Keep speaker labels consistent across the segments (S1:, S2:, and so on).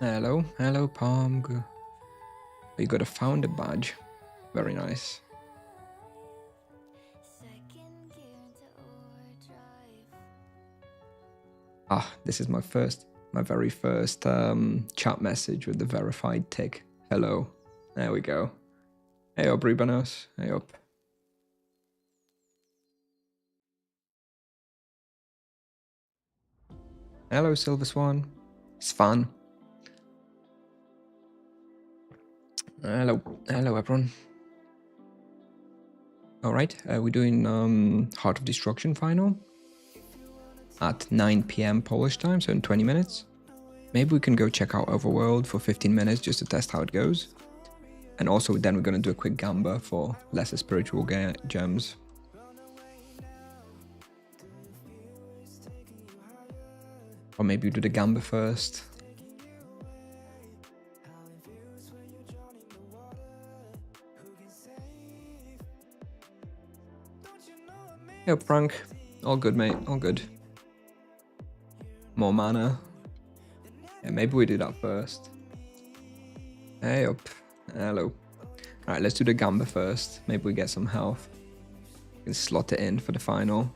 S1: Hello, hello, Pong. You got a founder badge. Very nice. This is my very first chat message with the verified tick. Hello. There we go. Hey up, Ribanos. Hey up. Hello, Silver Swan. Svan. Hello. Hello, everyone. Alright, we're doing Heart of Destruction final at 9 p.m. Polish time, so in 20 minutes. Maybe we can go check out Overworld for 15 minutes just to test how it goes. And also then we're going to do a quick gamba for lesser spiritual gems. Or maybe we do the gamba first. Yo, Frank. All good, mate. All good. More mana. Yeah, maybe we do that first. Hey up. Hello. Alright, let's do the gamba first. Maybe we get some health. We can slot it in for the final.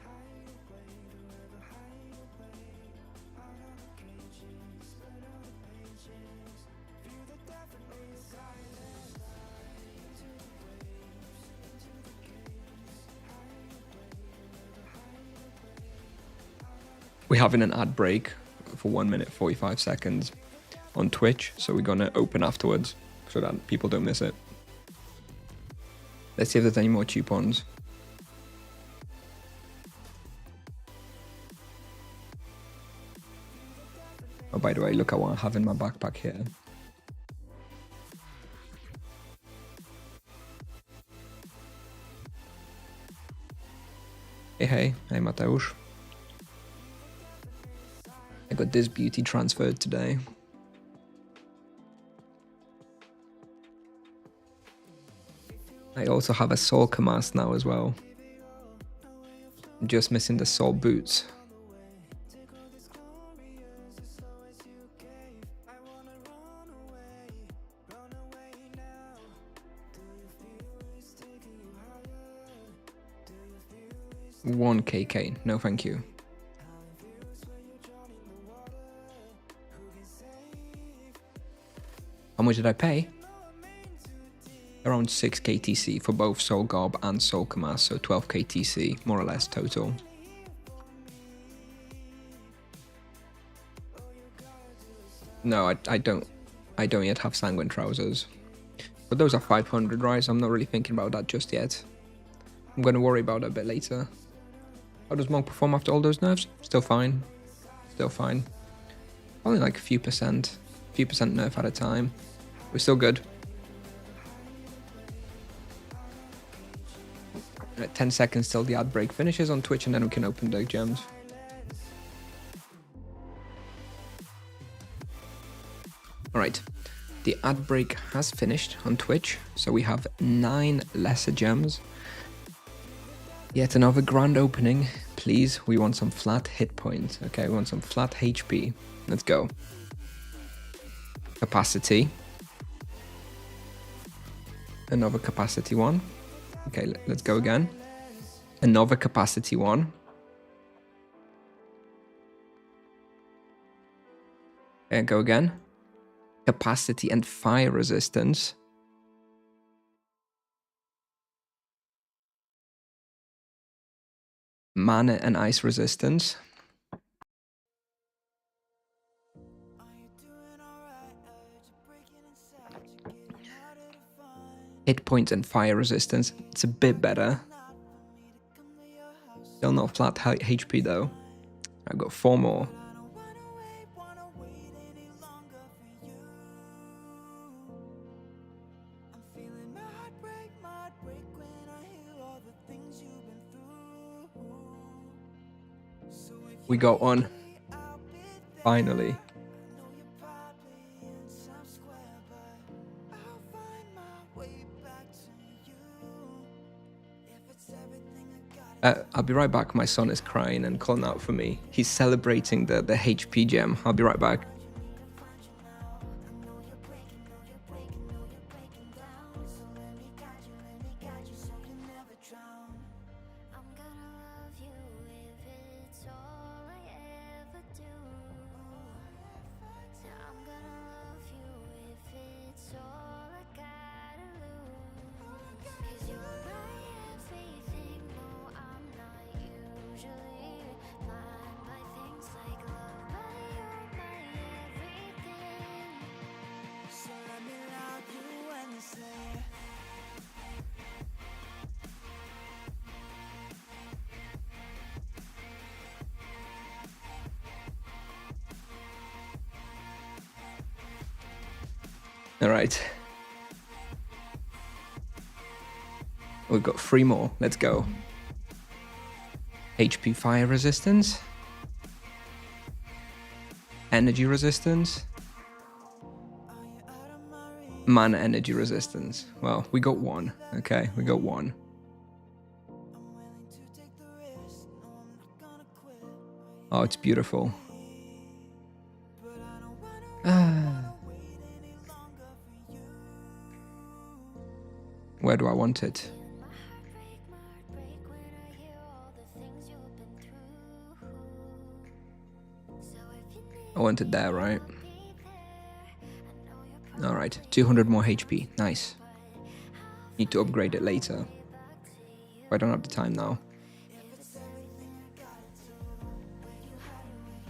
S1: We're having an ad break for 1 minute 45 seconds on Twitch, so we're gonna open afterwards so that people don't miss it. Let's see if there's any more coupons. Oh, by the way, look at what I have in my backpack here. Hey Mateusz. I got this beauty transferred today. I also have a soul Kamas now as well. I'm just missing the soul boots. One KK, no thank you. How much did I pay? Around 6 KTC for both Soul Garb and Soul Kamas, so 12 KTC, more or less total. No, I don't yet have Sanguine Trousers. But those are 500, right? So I'm not really thinking about that just yet. I'm going to worry about it a bit later. How does Monk perform after all those nerfs? Still fine. Still fine. Only like a few percent nerf at a time. We're still good. 10 seconds till the ad break finishes on Twitch, and then we can open the gems. Alright, the ad break has finished on Twitch, so we have 9 lesser gems. Yet another grand opening. Please, we want some flat hit points. Okay, we want some flat HP. Let's go. Capacity. Another capacity one. Okay, let's go again. Another capacity one. And go again. Capacity and fire resistance. Mana and ice resistance. Hit points and fire resistance. It's a bit better. Still not flat HP though. I've got 4 more. We got one. Finally. I'll be right back. My son is crying and calling out for me. He's celebrating the HP gem. I'll be right back. All right. We've got 3 more. Let's go. HP fire resistance. Energy resistance. Mana energy resistance. Well, we got 1. Okay, we got 1. Oh, it's beautiful. Where do I want it? I want it there, right? Alright, 200 more HP. Nice. Need to upgrade it later. I don't have the time now.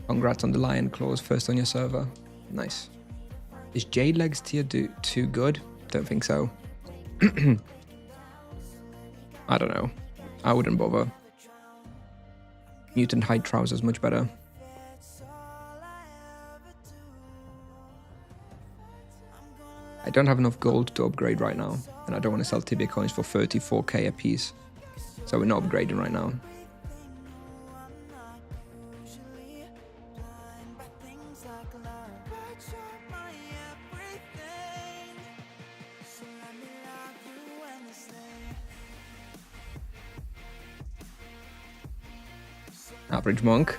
S1: Congrats on the Lion Claws, first on your server. Nice. Is Jade Legs tier 2 good? Don't think so. I don't know. I wouldn't bother. Mutant Hide Trousers much better. I don't have enough gold to upgrade right now, and I don't want to sell Tibia coins for 34k a piece. So we're not upgrading right now. Average monk.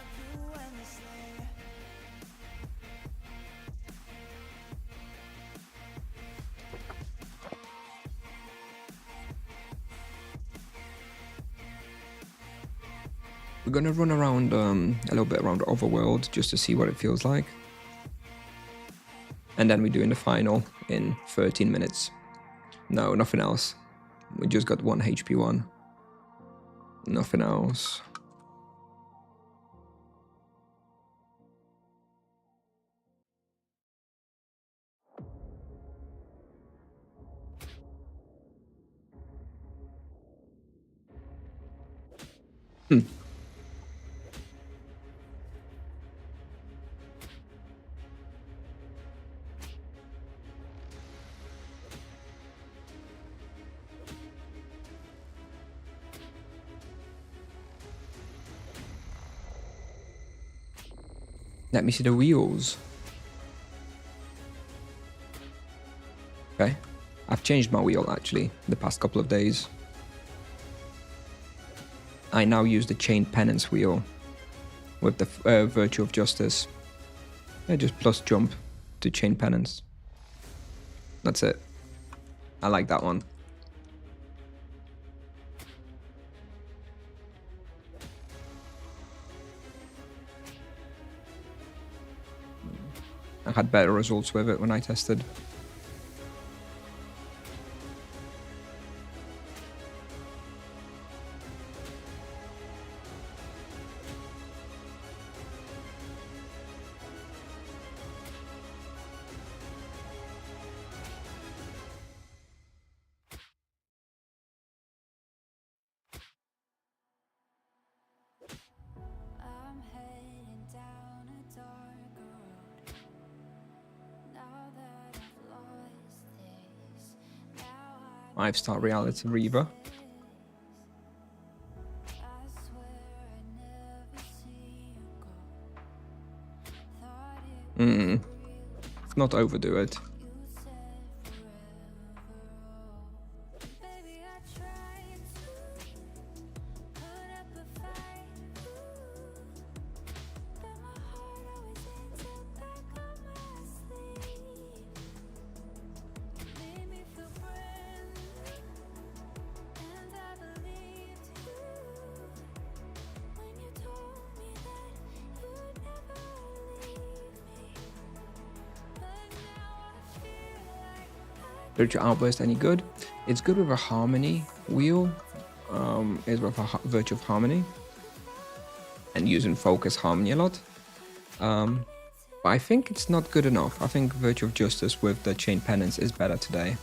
S1: We're gonna run around a little bit around the overworld just to see what it feels like. And then we're doing the final in 13 minutes. No, nothing else. We just got 1 HP one. Nothing else. Let me see the wheels. Okay. I've changed my wheel actually the past couple of days. I now use the chain penance wheel with the virtue of justice. I just plus jump to chain penance. That's it. I like that one. I had better results with it when I tested. Five-star reality Reaver. Let's not overdo it. Virtue Outburst any good? It's good with a Harmony wheel. Is with a Virtue of Harmony. And using Focus Harmony a lot. But I think it's not good enough. I think Virtue of Justice with the Chain Penance is better today.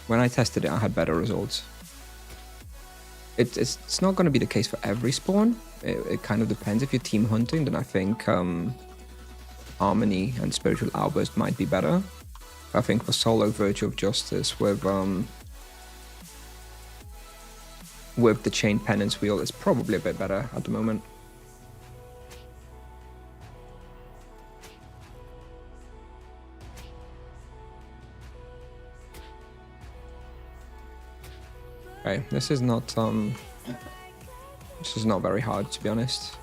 S1: When I tested it, I had better results. It's not going to be the case for every spawn. It kind of depends. If you're team hunting, then I think Harmony and Spiritual Outburst might be better. I think for solo Virtue of Justice with the Chain Penance wheel is probably a bit better at the moment. Okay, this is not very hard, to be honest.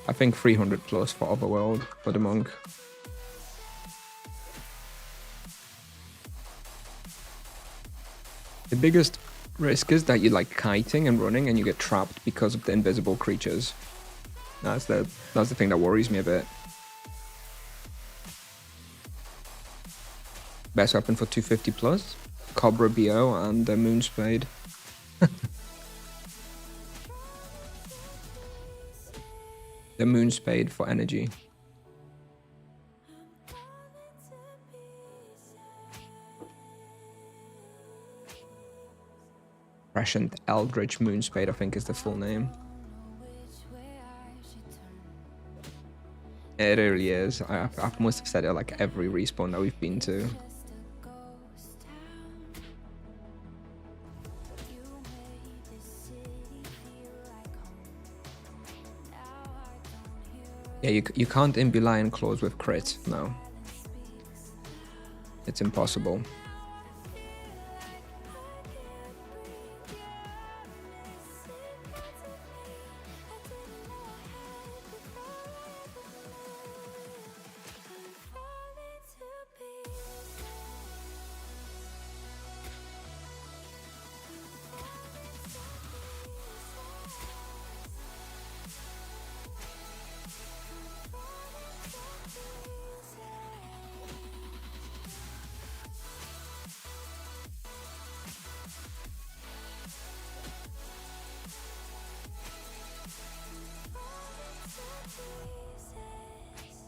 S1: I think 300 plus for Overworld for the monk. The biggest risk is that you like kiting and running and you get trapped because of the invisible creatures. That's the thing that worries me a bit. Best weapon for 250 plus, Cobra BO and the Moonspade. The Moonspade for energy. Prescient Eldritch Moonspade, I think is the full name. It really is. I must have said it like every respawn that we've been to. Yeah, you can't imbu Lion Claws with crit, no. It's impossible.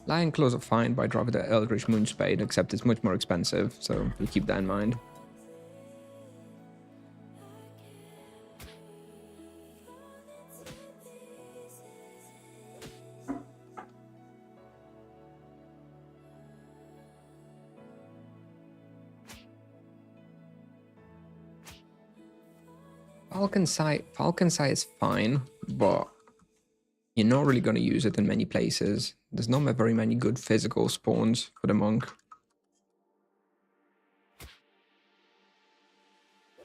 S1: Lion Claws are fine, but I'd rather the Eldritch Moonspade, except it's much more expensive, so we keep that in mind. Falcon Sight is fine, but you're not really going to use it in many places. There's not very many good physical spawns for the monk.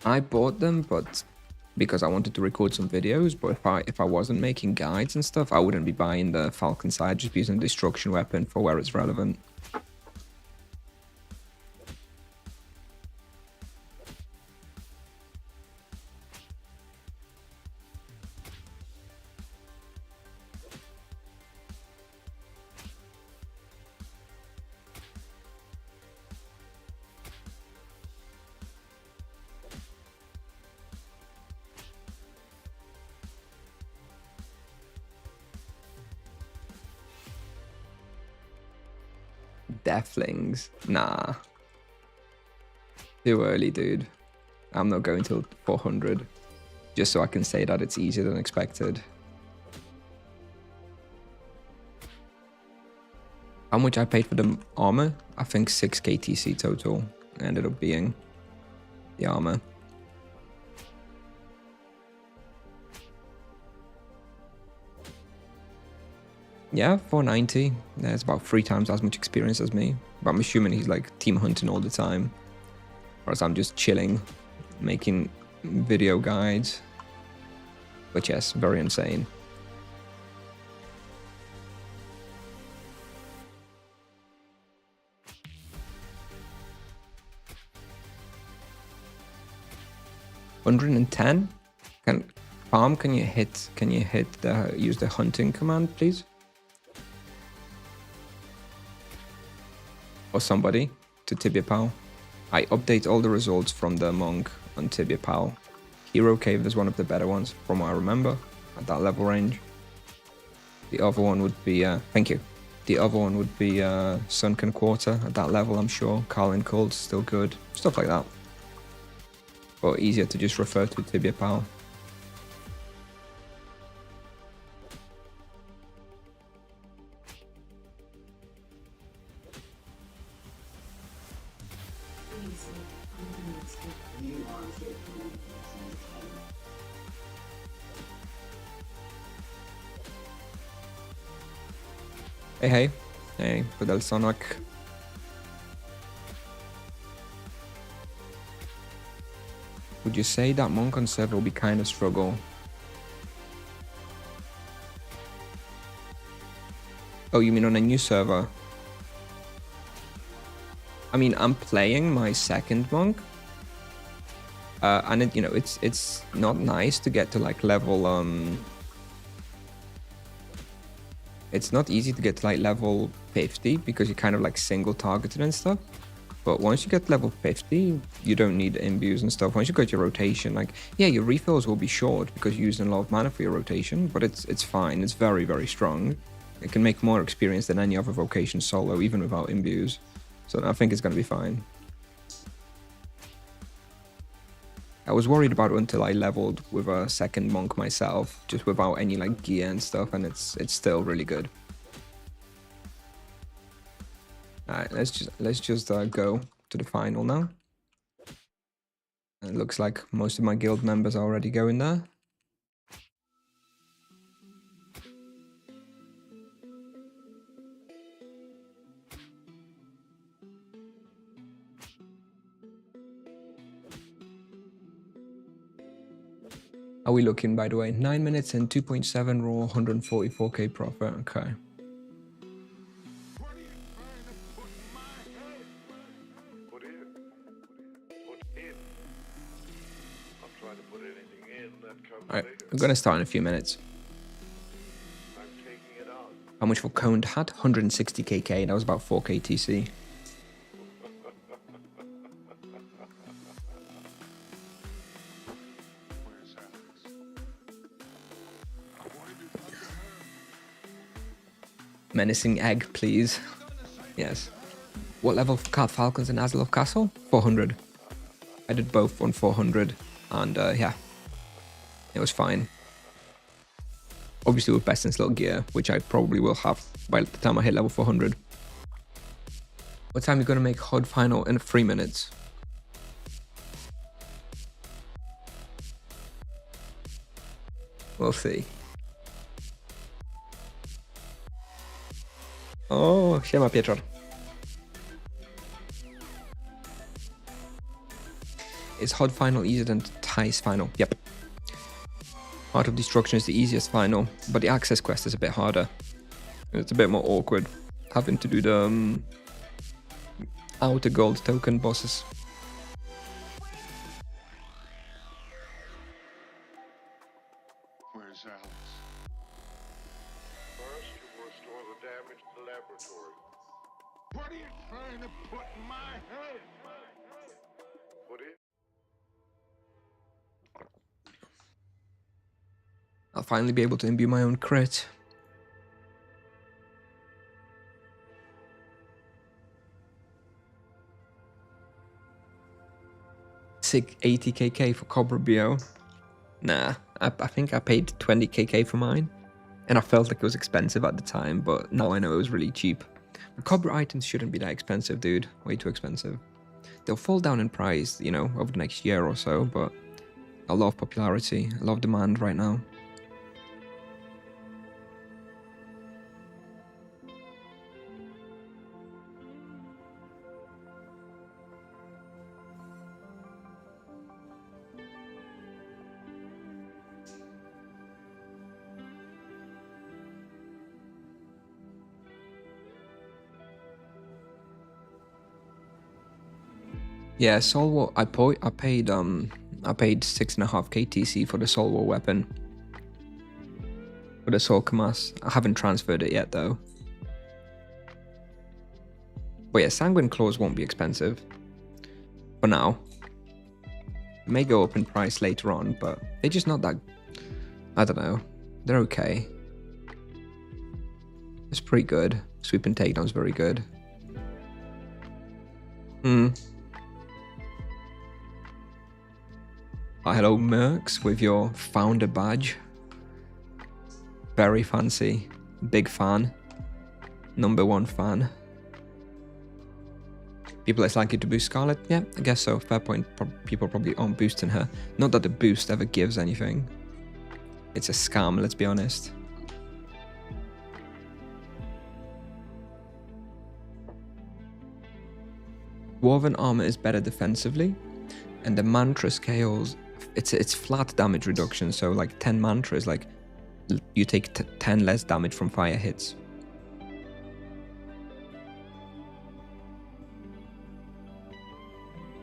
S1: I bought them, but because I wanted to record some videos, but if I wasn't making guides and stuff, I wouldn't be buying the Falcon Sight, just using Destruction Weapon for where it's relevant. Deathlings? Nah. Too early, dude. I'm not going till 400. Just so I can say that it's easier than expected. How much I paid for the armor? I think 6 KTC total ended up being the armor. Yeah, 490. That's about 3 times as much experience as me. But I'm assuming he's like team hunting all the time. Whereas I'm just chilling, making video guides. But yes, very insane. $110? Can you use the hunting command, please? Or somebody to Tibia Pal. I update all the results from the monk on Tibia Pal. Hero Cave is one of the better ones from what I remember at that level range. The other one would be thank you. The other one would be Sunken Quarter at that level, I'm sure. Carlin Cult's still good. Stuff like that. But easier to just refer to Tibia Pal. Hey, Fidel Sonic. Would you say that monk on server will be kind of struggle? Oh, you mean on a new server? I mean, I'm playing my second monk. And it, you know, it's not nice to get to like level, it's not easy to get to like level 50 because you're kind of like single targeted and stuff. But once you get level 50, you don't need imbues and stuff. Once you get your rotation, like, yeah, your refills will be short because you're using a lot of mana for your rotation, but it's fine. It's very, very strong. It can make more experience than any other vocation solo, even without imbues. So I think it's going to be fine. I was worried about it until I leveled with a second monk myself, just without any like gear and stuff, and it's still really good. Alright, let's just go to the final now. And it looks like most of my guild members are already going there. Are we looking, by the way? 9 minutes and 2.7 raw, 144k profit. Okay. Alright, we're gonna start in a few minutes. How much for coned hat? 160kk. That was about 4k TC. Menacing egg, please. Yes. What level for Cat Falcons in Azelov Castle? 400. I did both on 400, and yeah, it was fine. Obviously with best in slot gear, which I probably will have by the time I hit level 400. What time are you gonna make HoD final? In 3 minutes. We'll see. Oh, siema Pieczor. Is HoD final easier than Thai's final? Yep. Art of Destruction is the easiest final, but the access quest is a bit harder. It's a bit more awkward, having to do the outer gold token bosses.
S2: Where's Alex? First, you will restore the damaged Celebratory. What are you trying to put in my head? Put it.
S1: I'll finally be able to imbue my own crit. Sick 80kk for Cobra BO. Nah, I think I paid 20kk for mine. And I felt like it was expensive at the time, but now I know it was really cheap. But Cobra items shouldn't be that expensive, dude. Way too expensive. They'll fall down in price, you know, over the next year or so, but a lot of popularity, a lot of demand right now. Yeah, Soul War. I paid 6.5k TC for the Soul War weapon. For the Soul Kamas. I haven't transferred it yet though. But yeah, Sanguine Claws won't be expensive. For now. It may go up in price later on, but they're just not that... I don't know. They're okay. It's pretty good. Sweep and Takedown's very good. Hello Mercs with your founder badge. Very fancy. Big fan. #1 fan. People it's likely to boost Scarlet? Yeah, I guess so. Fair point. People probably aren't boosting her. Not that the boost ever gives anything. It's a scam, let's be honest. Dwarven armor is better defensively, and the mantra scales, it's flat damage reduction, so like 10 mantras, like you take 10 less damage from fire hits.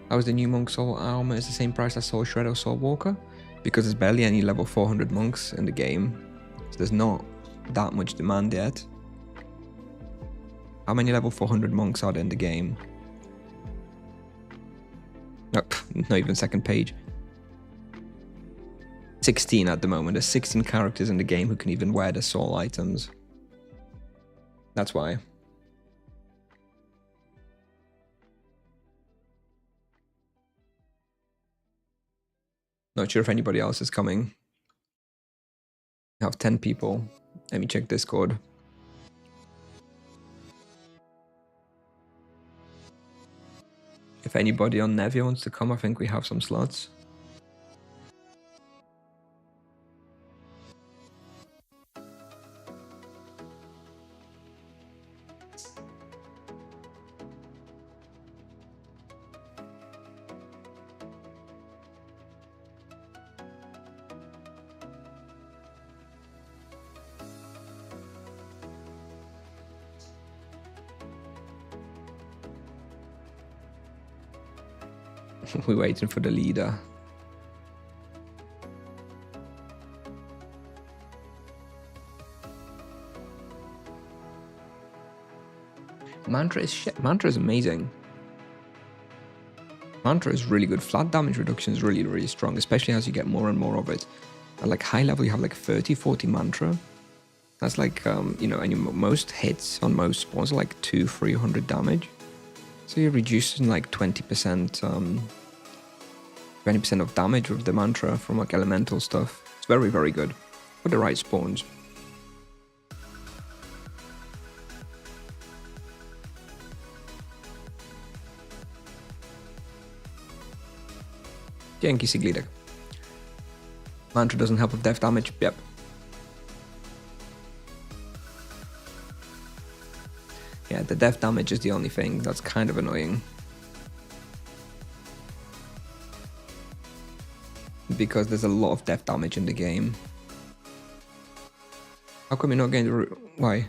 S1: How is the new Monk Soul armor is the same price as Soul Shred or Soul Walker? Because there's barely any level 400 monks in the game, so there's not that much demand yet. How many level 400 monks are there in the game? Nope, not even second page. 16 at the moment. There's 16 characters in the game who can even wear the soul items. That's why. Not sure if anybody else is coming. I have 10 people. Let me check Discord. If anybody on Nevia wants to come, I think we have some slots. We're waiting for the leader. Mantra is shit. Mantra is amazing. Mantra is really good. Flat damage reduction is really, really strong, especially as you get more and more of it. At like high level, you have like 30, 40 mantra. That's like, you know, and most hits on most spawns are like 200-300 damage. So you're reducing like 20%, 20% of damage with the mantra from like elemental stuff. It's very, very good for the right spawns. Dzięki, Siglidek. Mantra doesn't help with death damage. Yep. Yeah, the death damage is the only thing that's kind of annoying. Because there's a lot of death damage in the game. How come you're not getting the... Why?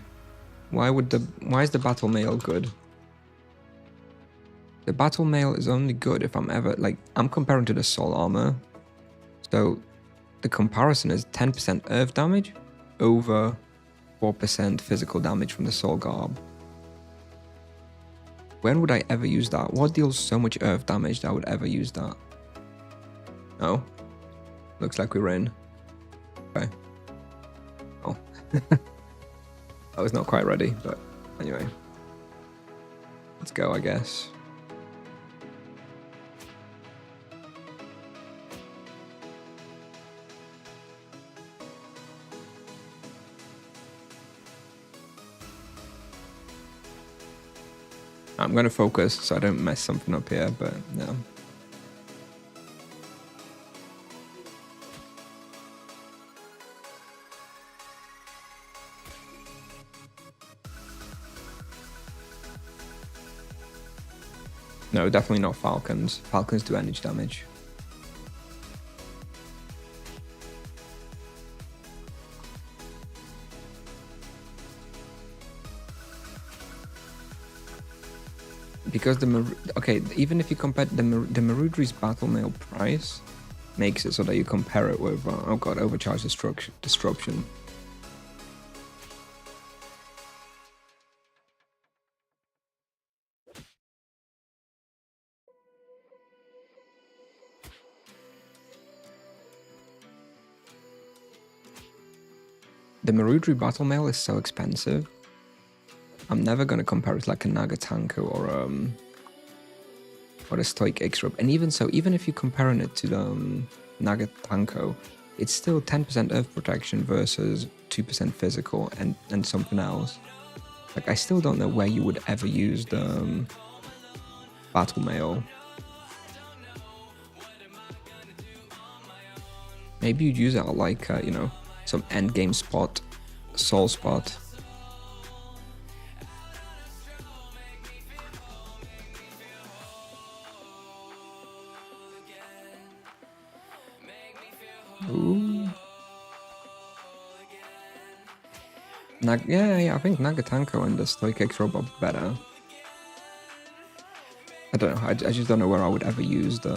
S1: Why is the battle mail good? The battle mail is only good if I'm ever... Like, I'm comparing to the soul armor. So, the comparison is 10% earth damage over 4% physical damage from the soul garb. When would I ever use that? What deals so much earth damage that I would ever use that? No. Looks like we're in. Okay. Oh. I was not quite ready, but anyway. Let's go, I guess. I'm going to focus so I don't mess something up here, but yeah. No, definitely not Falcons. Falcons do energy damage. Because even if you compare the Marudri's battle mail price, makes it so that you compare it with oh god, overcharge disruption. The Marudri battle mail is so expensive. I'm never gonna compare it like a Nagatanko or a Stoic Iksupan. And even so, even if you're comparing it to the Nagatanko, it's still 10% earth protection versus 2% physical and something else. Like, I still don't know where you would ever use the battle mail. Maybe you'd use it at like, you know, some end game spot, soul spot. Yeah, I think Nagatanko and the Stoic robot better. I don't know. I just don't know where I would ever use the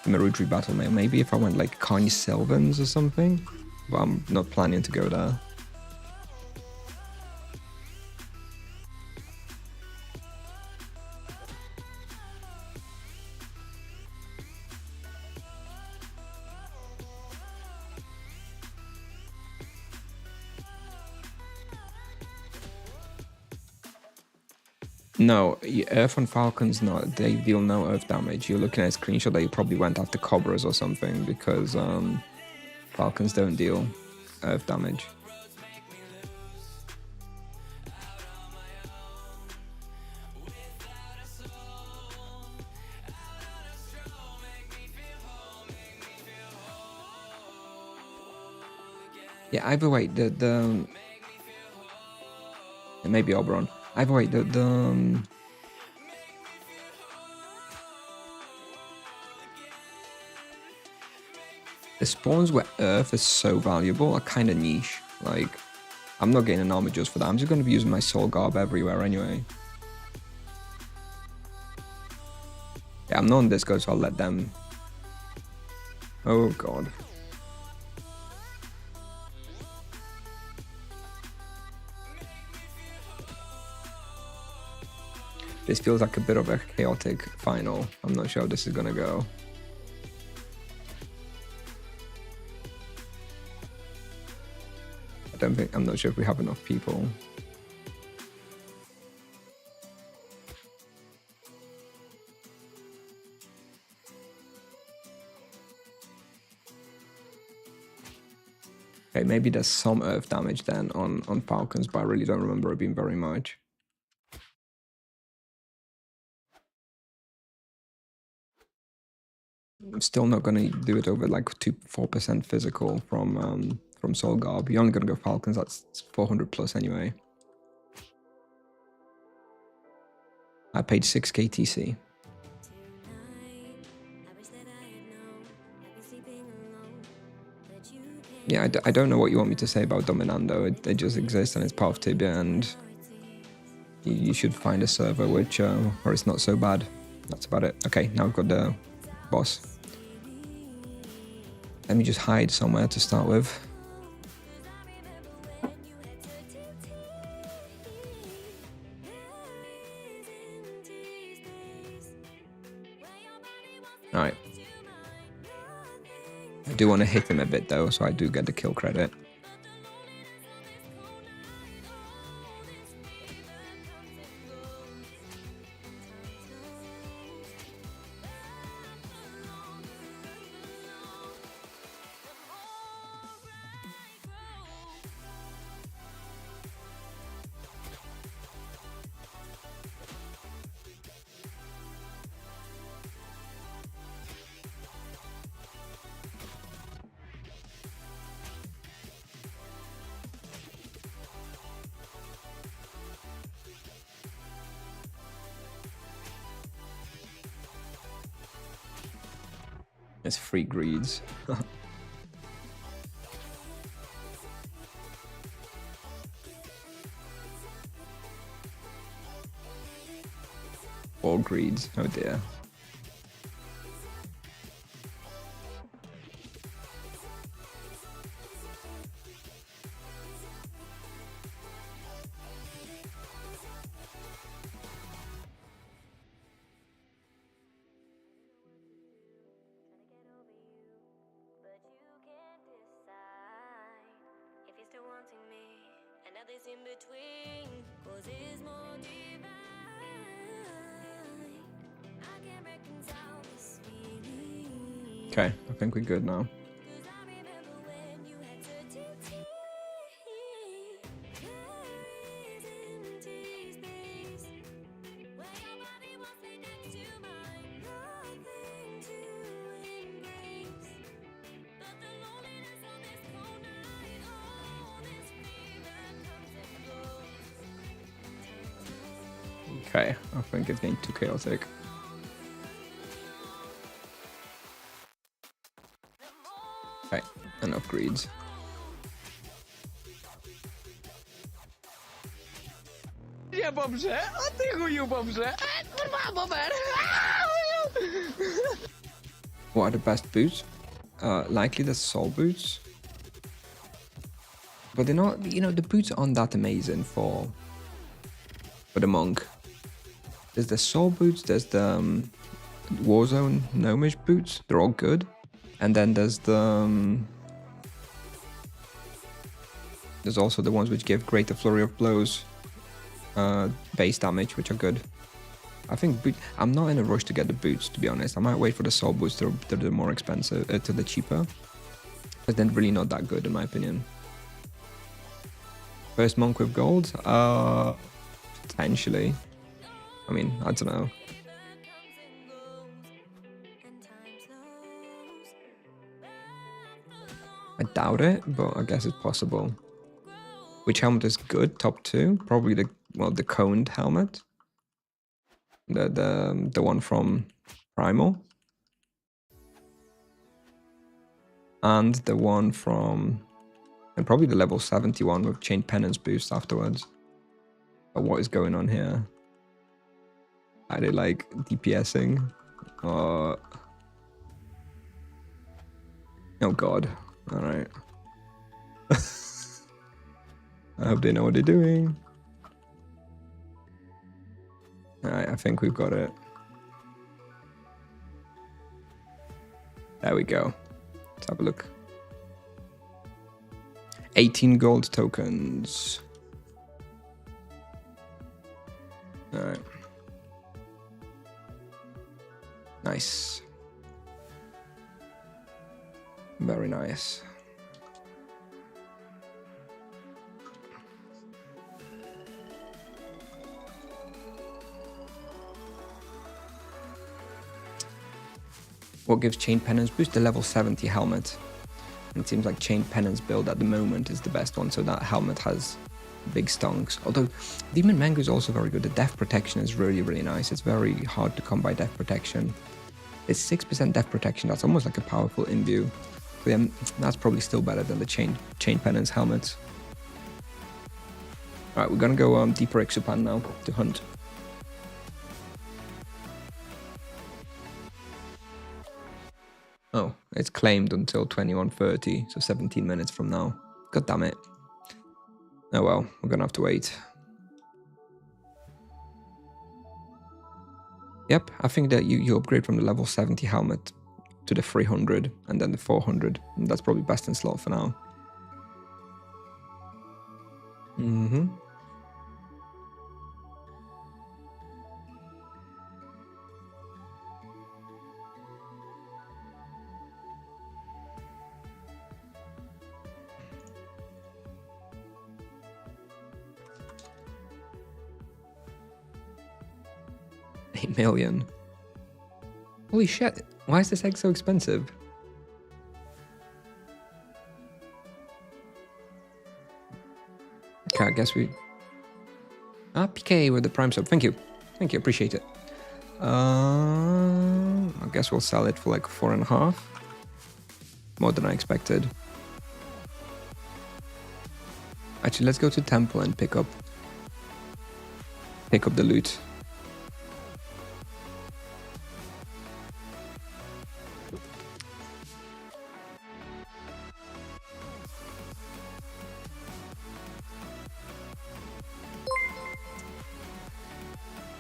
S1: Marudri Battle Mail. Maybe if I went like Carney Sylvans or something, but I'm not planning to go there. No, Earth on Falcons, no, they deal no Earth damage. You're looking at a screenshot that you probably went after Cobras or something, because Falcons don't deal Earth damage. Yeah, either way, the it may be Oberon. Either way, the spawns where Earth is so valuable are kind of niche. Like, I'm not getting an armor just for that. I'm just going to be using my Soul Garb everywhere anyway. Yeah, I'm not on Discord, so I'll let them. Oh god. This feels like a bit of a chaotic final. I'm not sure how this is gonna go. I'm not sure if we have enough people. Okay, maybe there's some Earth damage then on Falcons, but I really don't remember it being very much. I'm still not gonna do it over like 4% physical from Soul Garb. You're only gonna go Falcons, that's 400 plus anyway. I paid 6k TC. Yeah, I don't know what you want me to say about Dominando. It just exists and it's part of Tibia, and you should find a server which where it's not so bad. That's about it. Okay, now I've got the boss. Let me just hide somewhere to start with. Alright. I do want to hit him a bit though, so I do get the kill credit. It's free greeds. All greeds. Oh dear. Okay, I think we're good now. Okay, I think it's getting too chaotic. Okay, enough greeds. je pomrze, a ty chuju pomrze. Moment. What are the best boots? Likely the soul boots. But they're not, you know, the boots aren't that amazing for the monk. There's the soul boots, there's the Warzone gnomish boots, they're all good. And then there's the there's also the ones which give greater flurry of blows base damage, which are good. I think I'm not in a rush to get the boots, to be honest. I might wait for the soul boots to the more expensive, to the cheaper. But they're really not that good in my opinion. First monk with gold? Potentially. I mean, I don't know. I doubt it, but I guess it's possible. Which helmet is good? Top 2? Probably the coned helmet. The one from Primal. And the one from... And probably the level 71 with Chain Penance boost afterwards. But what is going on here? Are they like DPSing? Oh god. Alright. I hope they know what they're doing. Alright, I think we've got it. There we go. Let's have a look. 18 gold tokens. Alright. Nice. Very nice. What gives Chain Penance boost? The level 70 helmet. And it seems like Chain Penance build at the moment is the best one, so that helmet has big stonks. Although Demon Mango is also very good. The death protection is really, really nice. It's very hard to come by death protection. It's 6% death protection. That's almost like a powerful imbue. So yeah, that's probably still better than the Chain Penance helmet. Alright, we're gonna go deeper Iksupan now to hunt. Oh, it's claimed until 21:30, so 17 minutes from now. God damn it. Oh well, we're gonna have to wait. Yep, I think that you upgrade from the level 70 helmet to the 300 and then the 400. And that's probably best in slot for now. Mm-hmm. $8 million. Holy shit, why is this egg so expensive? Okay, I guess we... PK with the prime sub, thank you. Thank you, appreciate it. I guess we'll sell it for like 4.5. More than I expected. Actually, let's go to temple and pick up the loot.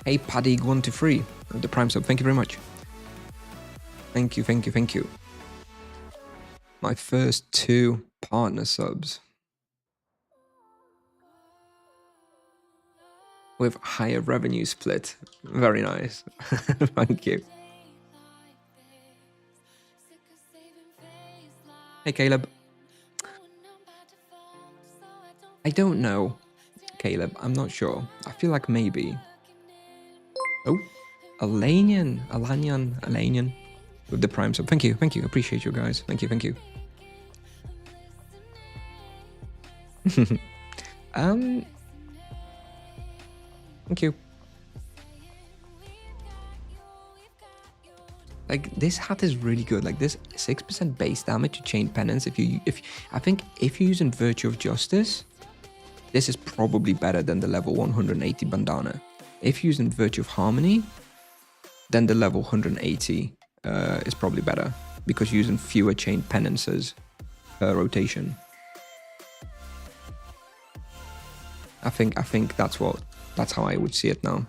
S1: Hey, Paddy123 of the Prime sub. Thank you very much. Thank you, thank you, thank you. My first 2 partner subs. With higher revenue split. Very nice. Thank you. Hey, Caleb. I don't know, Caleb. I'm not sure. I feel like maybe. Oh, Alanian with the prime sub. Thank you, appreciate you guys. Thank you. Thank you. Like, this hat is really good. Like, this 6% base damage to Chain Penance. I think if you're using Virtue of Justice, This is probably better than the level 180 bandana. If using Virtue of Harmony, then the level 180 is probably better because using fewer chain penances per rotation. I think that's how I would see it now.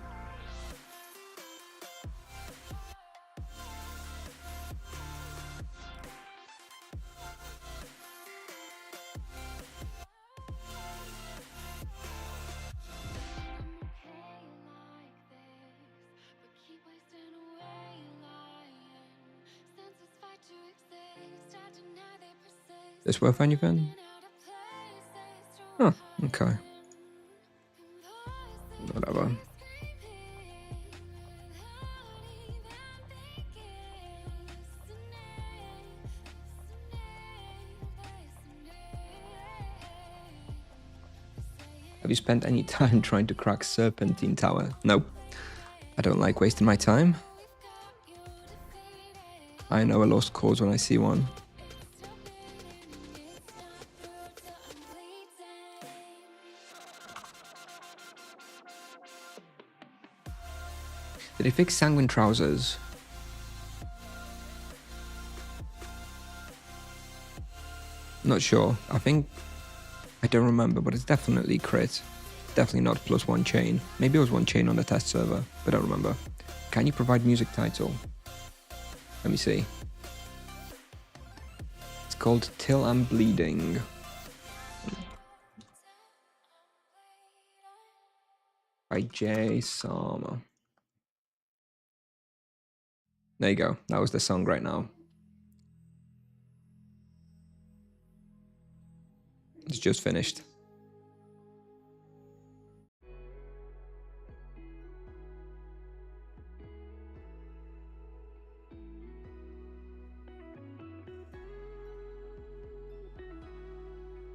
S1: This worth anything? Huh, okay. Whatever. Have you spent any time trying to crack Serpentine Tower? Nope. I don't like wasting my time. I know a lost cause when I see one. Did they fix Sanguine Trousers? Not sure. I don't remember, but it's definitely crit. Definitely not +1 chain. Maybe it was 1 chain on the test server, but I don't remember. Can you provide music title? Let me see. It's called Till I'm Bleeding. By Jay Sama. There you go. That was the song right now. It's just finished.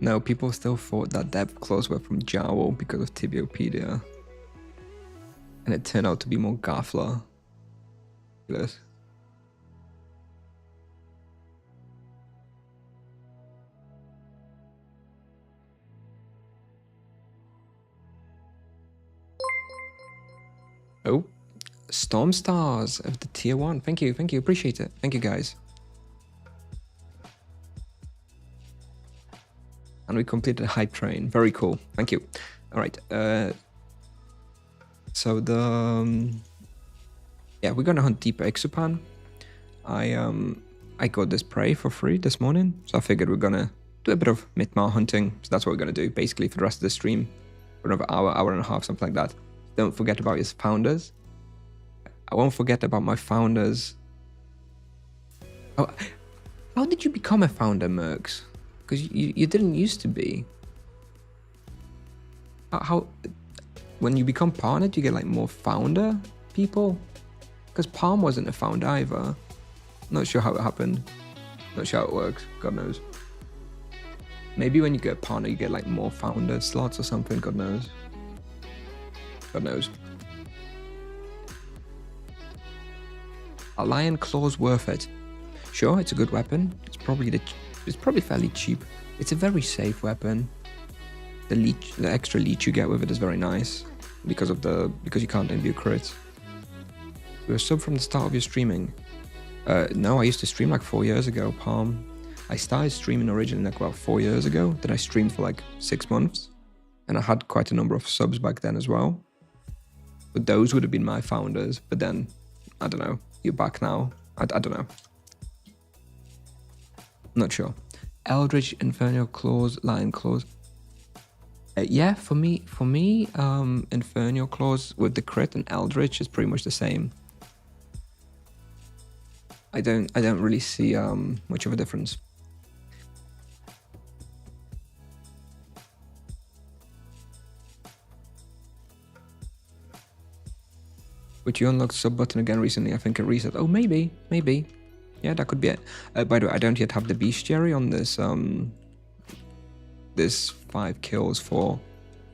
S1: No, people still thought that depth claws were from Jowl because of Tibiopedia. And it turned out to be more Gafla. Look at this. Oh, Storm Stars of the tier 1. Thank you, appreciate it. Thank you, guys. And we completed Hype Train. Very cool. Thank you. All right. So yeah, we're gonna hunt deeper Iksupan. I got this prey for free this morning, so I figured we're gonna do a bit of Mitmar hunting. So that's what we're gonna do basically for the rest of the stream, for another hour and a half, something like that. Don't forget about his founders. I won't forget about my founders. Oh, how did you become a founder, Mercs? Because you didn't used to be. How when you become partner, do you get like more founder people? Because Palm wasn't a founder either. Not sure how it happened. Not sure how it works. God knows. Maybe when you get a partner, you get like more founder slots or something. God knows. God knows. A lion claw's worth it. Sure, it's a good weapon. It's probably fairly cheap. It's a very safe weapon. The extra leech you get with it is very nice because you can't imbue crits. You were sub from the start of your streaming. No, I used to stream like 4 years ago, Palm. I started streaming originally like about 4 years ago. Then I streamed for like 6 months. And I had quite a number of subs back then as well. But those would have been my founders. But then, I don't know. You're back now. I don't know. Not sure. Eldritch, Infernal Claws, Lion Claws. Yeah, for me, Infernal Claws with the crit and Eldritch is pretty much the same. I don't really see much of a difference. But you unlocked sub button again recently. I think it reset. Oh, maybe. Yeah, that could be it. By the way, I don't yet have the bestiary on this. This 5 kills for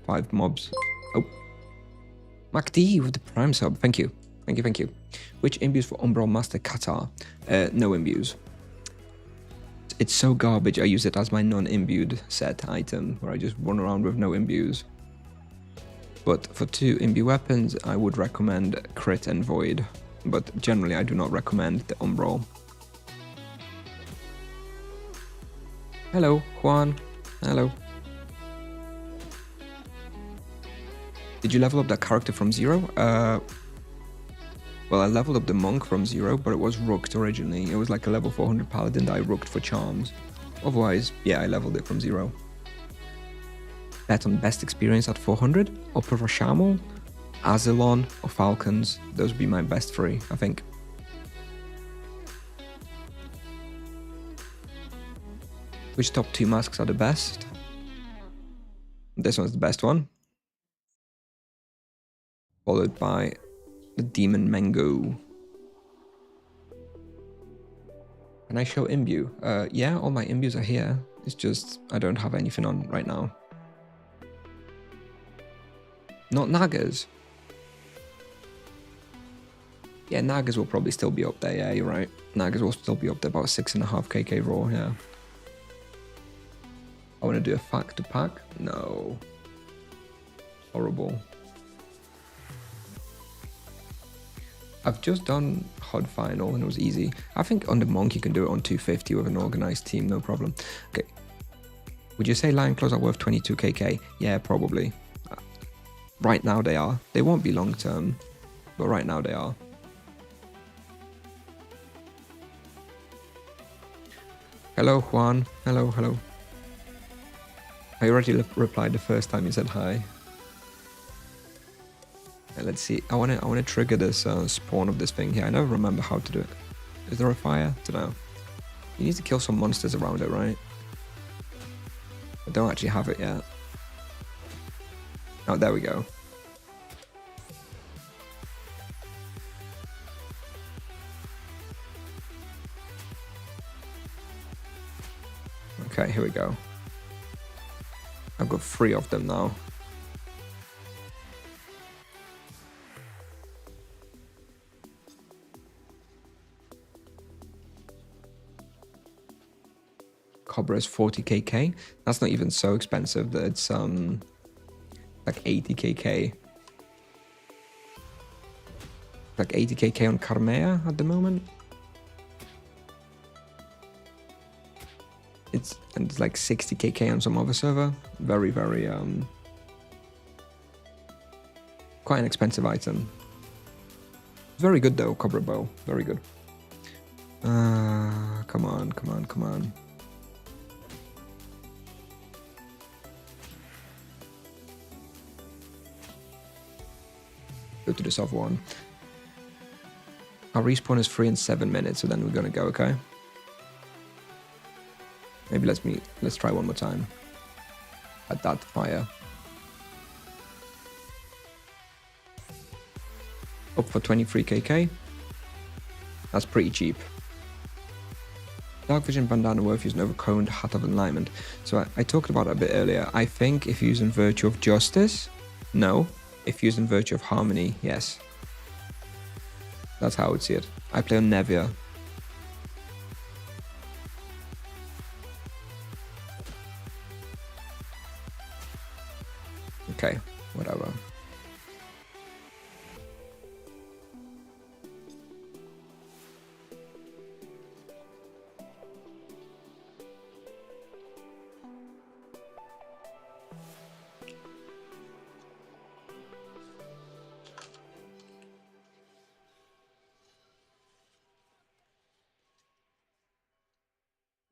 S1: 5 mobs. Oh, MacD with the prime sub. Thank you. Which imbues for Umbral Master Qatar? No imbues. It's so garbage. I use it as my non-imbued set item, where I just run around with no imbues. But for 2 imbue weapons, I would recommend Crit and Void. But generally, I do not recommend the Umbral. Hello, Juan. Hello. Did you level up that character from 0? Well, I leveled up the monk from 0, but it was rooked originally. It was like a level 400 paladin that I rooked for charms. Otherwise, yeah, I leveled it from 0. Bet on best experience at 400? Upper Rashamal, Azilon, or Falcons. Those would be my best 3, I think. Which top 2 masks are the best? This one's the best one. Followed by the Demon Mango. Can I show imbue? Yeah, all my imbues are here. It's just I don't have anything on right now. Not Nagas. Yeah, Nagas will probably still be up there. Yeah, you're right. Nagas will still be up there, about 6.5 KK raw. Yeah. I want to do a fact to pack. No. Horrible. I've just done HoD final and it was easy. I think on the monk you can do it on 250 with an organized team, no problem. Okay. Would you say Lion Claws are worth 22 KK? Yeah, probably. Right now they are. They won't be long term, but right now they are. Hello, Juan. Hello, hello. I already replied the first time you said hi. Let's see. I wanna trigger this spawn of this thing here. I never remember how to do it. Is there a fire? I don't know. You need to kill some monsters around it, right? I don't actually have it yet. Oh, there we go. Okay, here we go. I've got 3 of them now. Cobra is 40 KK. That's not even so expensive that it's like 80 KK. Like 80 KK on Carmea at the moment. It's like 60 KK on some other server. Very, very quite an expensive item. Very good though, Cobra Bow. Very good. Come on, come on, come on. Go to the soft one. Our respawn is 3 in 7 minutes, so then we're gonna go, okay? Maybe let's try one more time. At that fire. Up for 23 KK. That's pretty cheap. Dark Vision Bandana worth using Overconed Hat of Alignment. So I talked about it a bit earlier. I think if using Virtue of Justice, no. If using Virtue of Harmony, yes. That's how I would see it. I play on Nevia. Okay, whatever.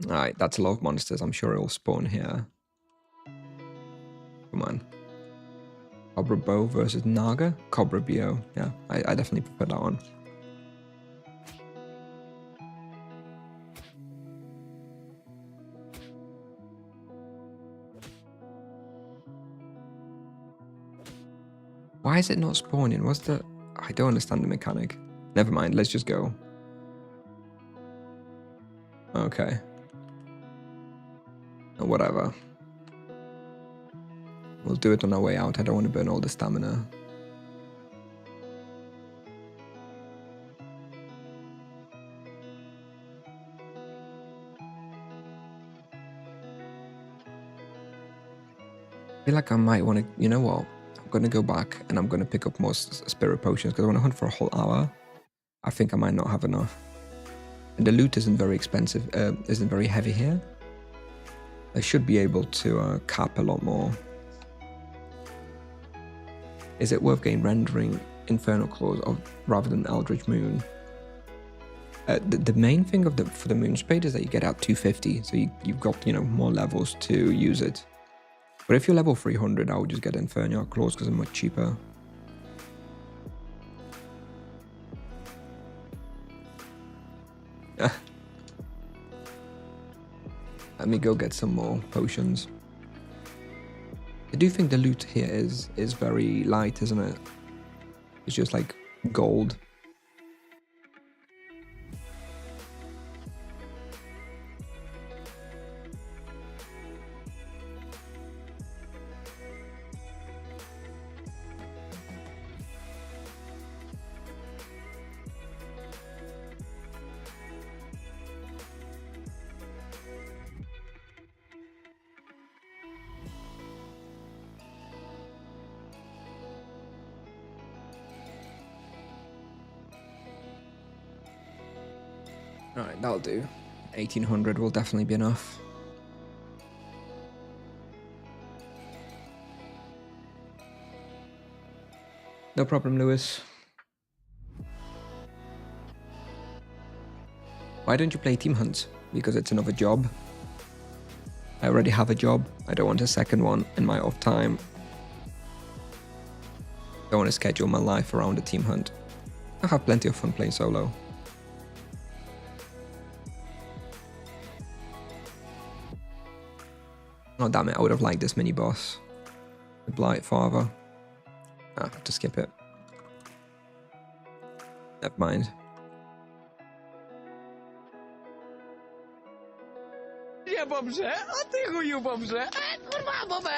S1: Alright, that's a lot of monsters. I'm sure it'll spawn here. Come on. Cobra Bow versus Naga? Cobra Bo. Yeah, I definitely prefer that one. Why is it not spawning? What's the... I don't understand the mechanic. Never mind, let's just go. Okay. Whatever. We'll do it on our way out. I don't want to burn all the stamina. feel like I might want to, you know what? I'm going to go back and I'm going to pick up more spirit potions because I want to hunt for a whole hour. I think I might not have enough. And the loot isn't very expensive, isn't very heavy here. I should be able to cap a lot more. Is it worth getting rendering Infernal Claws rather than Eldritch Moon? The main thing for the Moon Spade is that you get out 250, so you've got, you know, more levels to use it. But if you're level 300, I would just get Infernal Claws because they're much cheaper. Let me go get some more potions. I do think the loot here is very light, isn't it? It's just like gold. Alright, that'll do. 1800 will definitely be enough. No problem, Lewis. Why don't you play Team Hunt? Because it's another job. I already have a job. I don't want a second one in my off time. I don't want to schedule my life around a Team Hunt. I have plenty of fun playing solo. Oh damn it, I would have liked this mini boss. The Blight Father. I have to skip it. Never mind.
S3: Ja, babze, a ty chuju, babze. Kurwa, bober.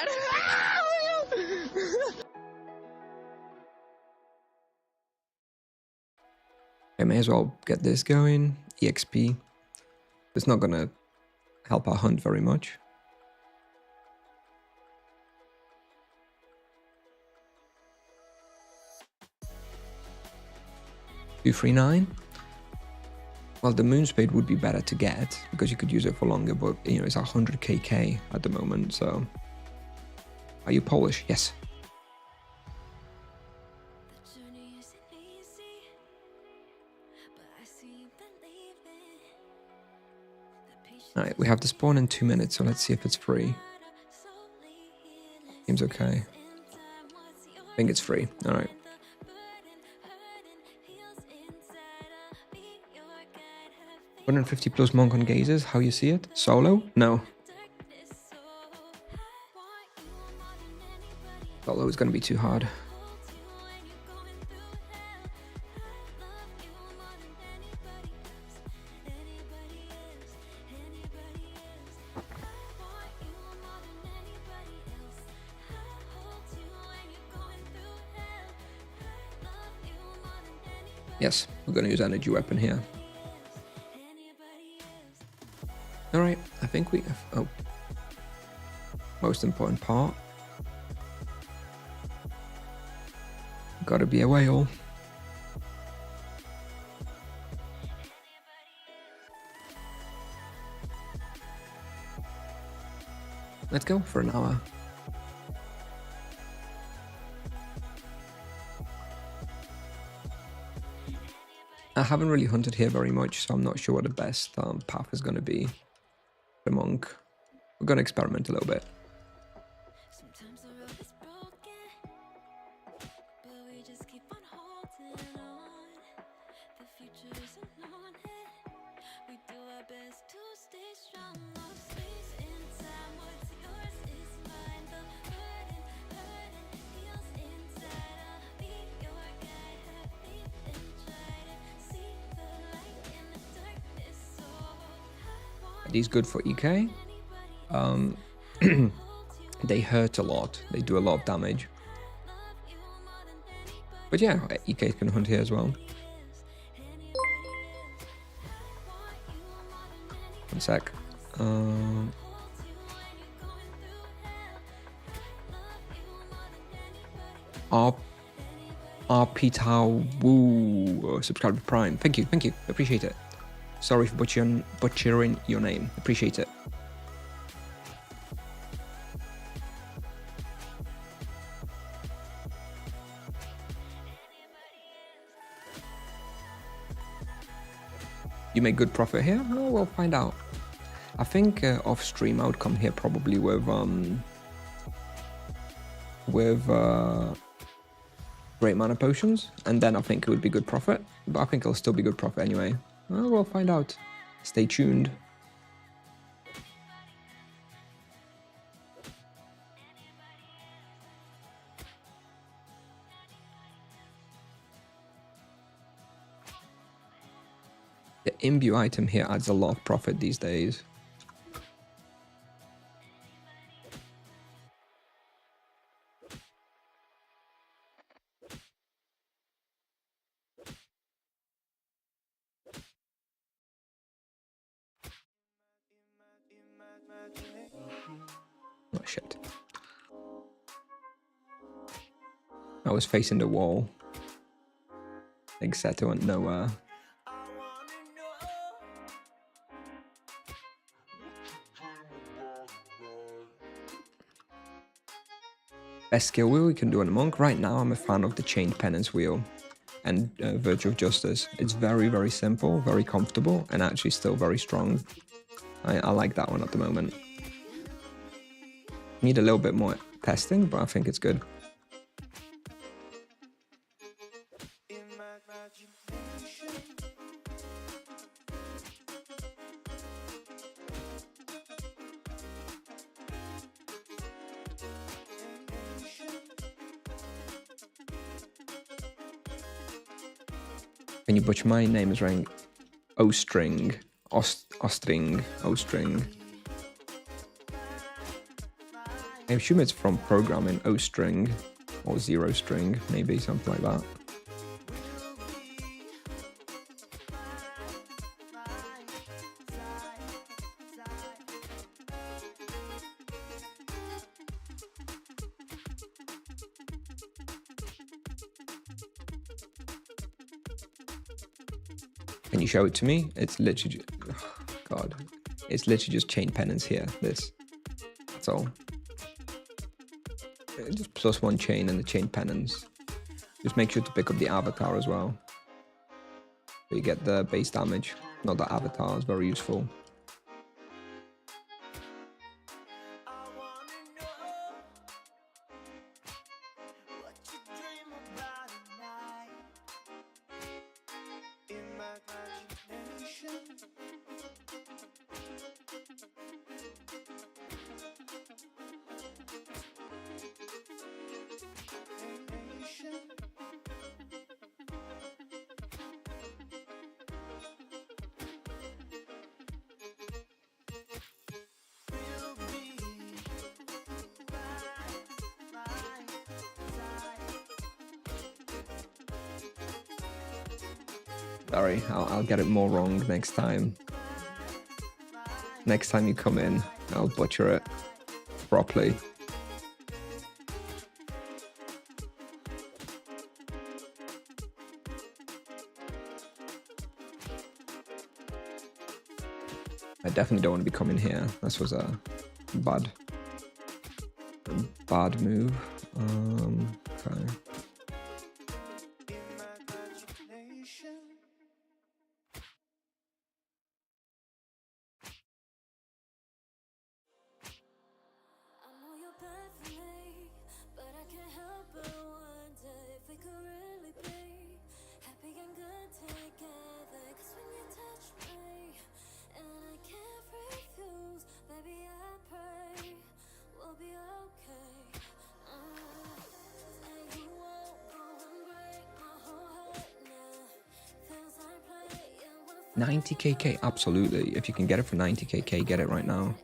S1: I may as well get this going. EXP. It's not gonna help our hunt very much. 239. Well, the Moon Spade would be better to get because you could use it for longer, but you know, it's 100 KK at the moment, so. Are you Polish? Yes. Alright, we have to spawn in 2 minutes, so let's see if it's free. Seems okay. I think it's free. Alright. $150 monk on gazers, how you see it? Solo? No. Solo is gonna be too hard. Yes, we're gonna use energy weapon here. Alright, I think we have, oh, most important part. Gotta be a whale. Let's go for an hour. I haven't really hunted here very much, so I'm not sure what the best path is going to be. The monk. We're going to experiment a little bit. These good for EK. They hurt a lot. They do a lot of damage. But yeah, EK can hunt here as well. One sec. Arpitao Woo subscribe to Prime. Thank you, appreciate it. Sorry for butchering your name. Appreciate it. You make good profit here? Oh, we'll find out. I think off stream I would come here probably with great mana potions, and then I think it would be good profit. But I think it'll still be good profit anyway. Well, we'll find out. Stay tuned. The imbue item here adds a lot of profit these days. Oh shit. I was facing the wall. Except I went nowhere. Best skill wheel we can do on a monk. Right now I'm a fan of the Chained Penance wheel and Virtue of Justice. It's very, very simple, very comfortable, and actually still very strong. I like that one at the moment. Need a little bit more testing, but I think it's good. Can you butcher my name is rank O-string, O-string, O-string. I assume it's from programming, O-string or zero string, maybe something like that. Can you show it to me? It's literally, oh God, it's literally just Chain Penance here, this, that's all. Just +1 chain and the Chain Penance. Just make sure to pick up the avatar as well. So you get the base damage. Not the avatar is very useful. Sorry, I'll get it more wrong next time. Next time you come in, I'll butcher it properly. I definitely don't want to be coming here. This was a bad move. Okay. $90k, absolutely. If you can get it for $90k, get it right now.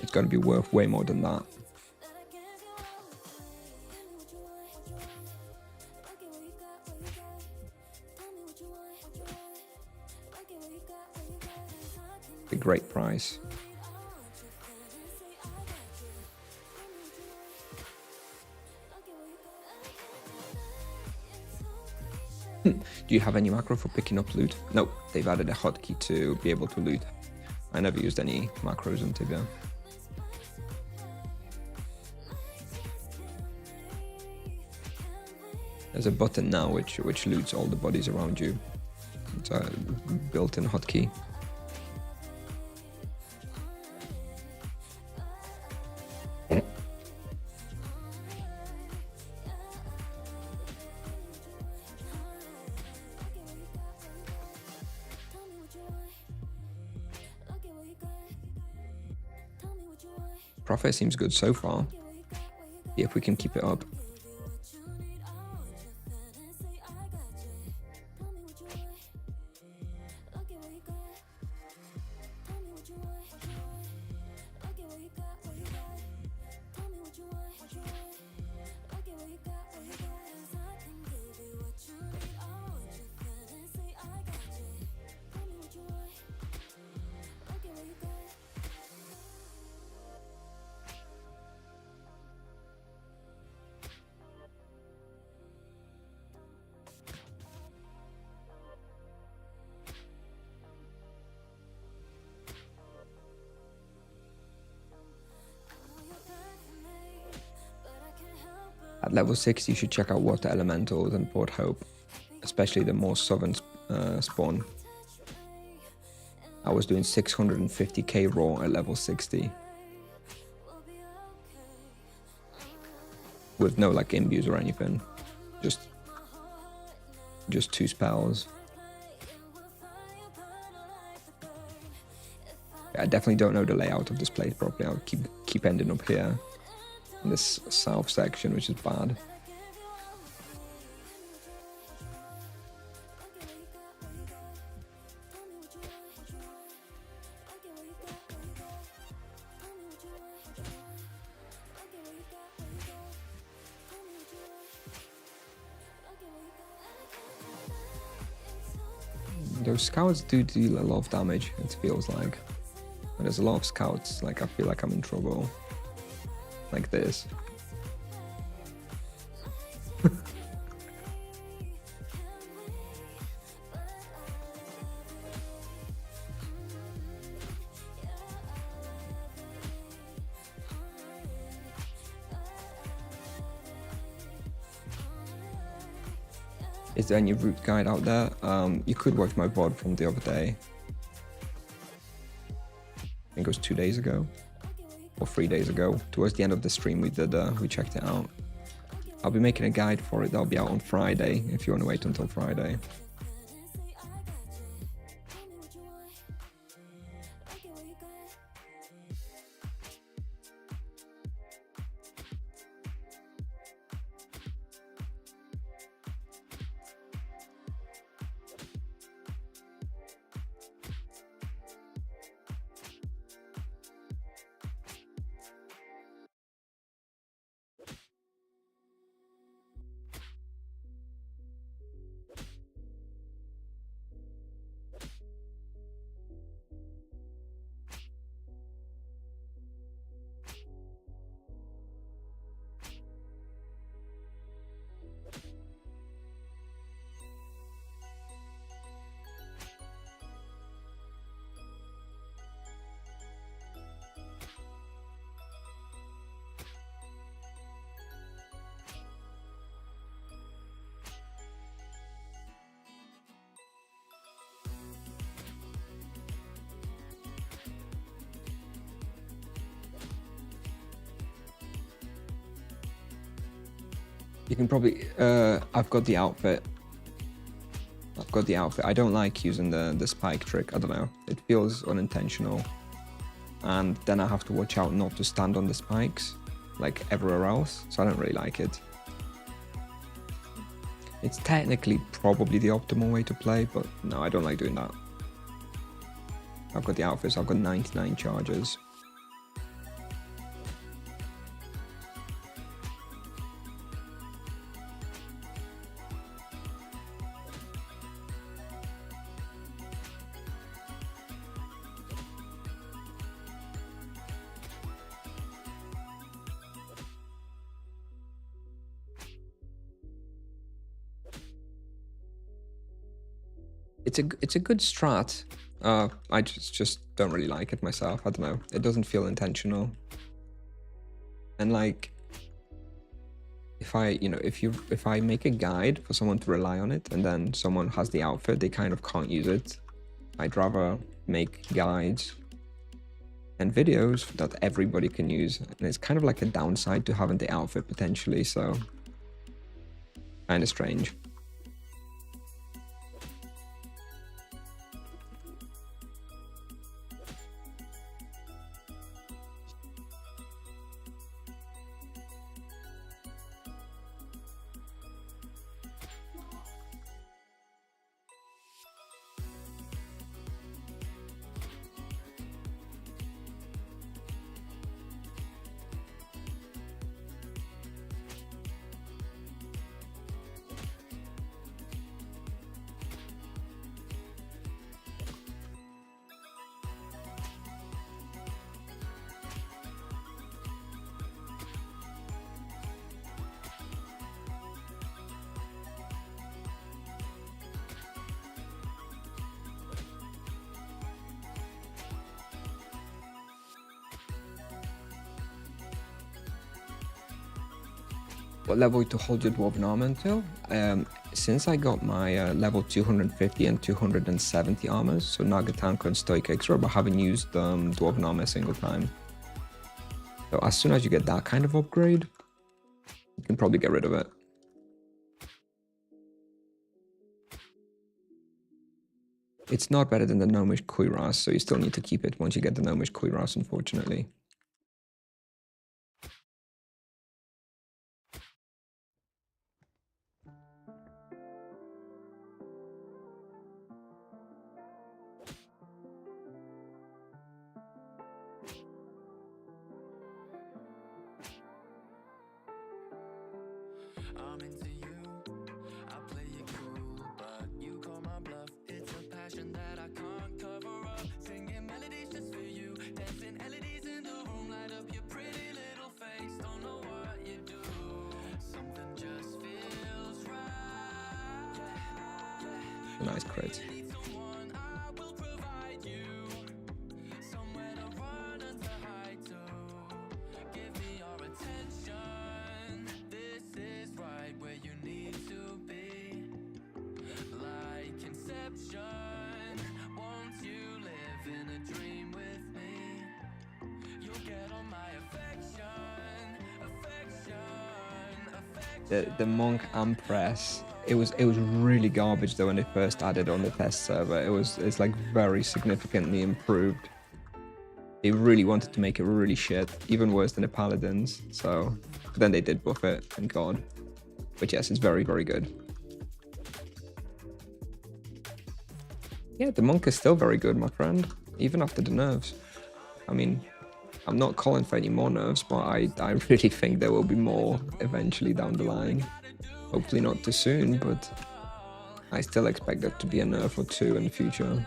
S1: It's going to be worth way more than that. A great price. Do you have any macro for picking up loot? Nope, they've added a hotkey to be able to loot. I never used any macros on Tibia. There's a button now which loots all the bodies around you. It's a built-in hotkey. Profit seems good so far. Yeah, if we can keep it up. At level 60, you should check out Water Elementals and Port Hope, especially the more southern spawn. I was doing 650k raw at level 60. With no like imbues or anything. Just 2 spells. I definitely don't know the layout of this place properly. I'll keep ending up here in this south section, which is bad. Those scouts do deal a lot of damage, it feels like. When there's a lot of scouts, like I feel like I'm in trouble. Like this. Is there any route guide out there? You could watch my VOD from the other day. I think it was 2 days ago. Or 3 days ago. Towards the end of the stream we checked it out. I'll be making a guide for it. That'll be out on Friday if you want to wait until Friday. You can probably, I've got the outfit. I don't like using the spike trick. I don't know. It feels unintentional. And then I have to watch out not to stand on the spikes like everywhere else. So I don't really like it. It's technically probably the optimal way to play, but no, I don't like doing that. I've got the outfits. I've got 99 charges. it's a good strat. I just don't really like it myself. I don't know. It doesn't feel intentional. And like, if I make a guide for someone to rely on it, and then someone has the outfit, they kind of can't use it. I'd rather make guides and videos that everybody can use, and it's kind of like a downside to having the outfit potentially. So, kind of strange. What level to hold your dwarven armor until? Since I got my level 250 and 270 armors, so Nagatanka and Stoic Extra, but I haven't used dwarven armor a single time. So as soon as you get that kind of upgrade, you can probably get rid of it. It's not better than the Gnomish Kuiras, so you still need to keep it once you get the Gnomish Kuiras, unfortunately.
S4: I'm into you, I play it cool, but you call my bluff. It's a passion that I can't cover up. Singing melodies just for you, dancing melodies in the room, light up your pretty little face. Don't know what you do, something just feels right.
S1: Nice crit. The Monk Ampress, it was really garbage though when they first added on the test server. It's like very significantly improved. They really wanted to make it really shit, even worse than the Paladins. So then they did buff it, thank God. But yes, it's very, very good. Yeah, the Monk is still very good, my friend, even after the nerfs. I mean, I'm not calling for any more nerfs, but I really think there will be more eventually down the line. Hopefully not too soon, but I still expect there to be a nerf or two in the future.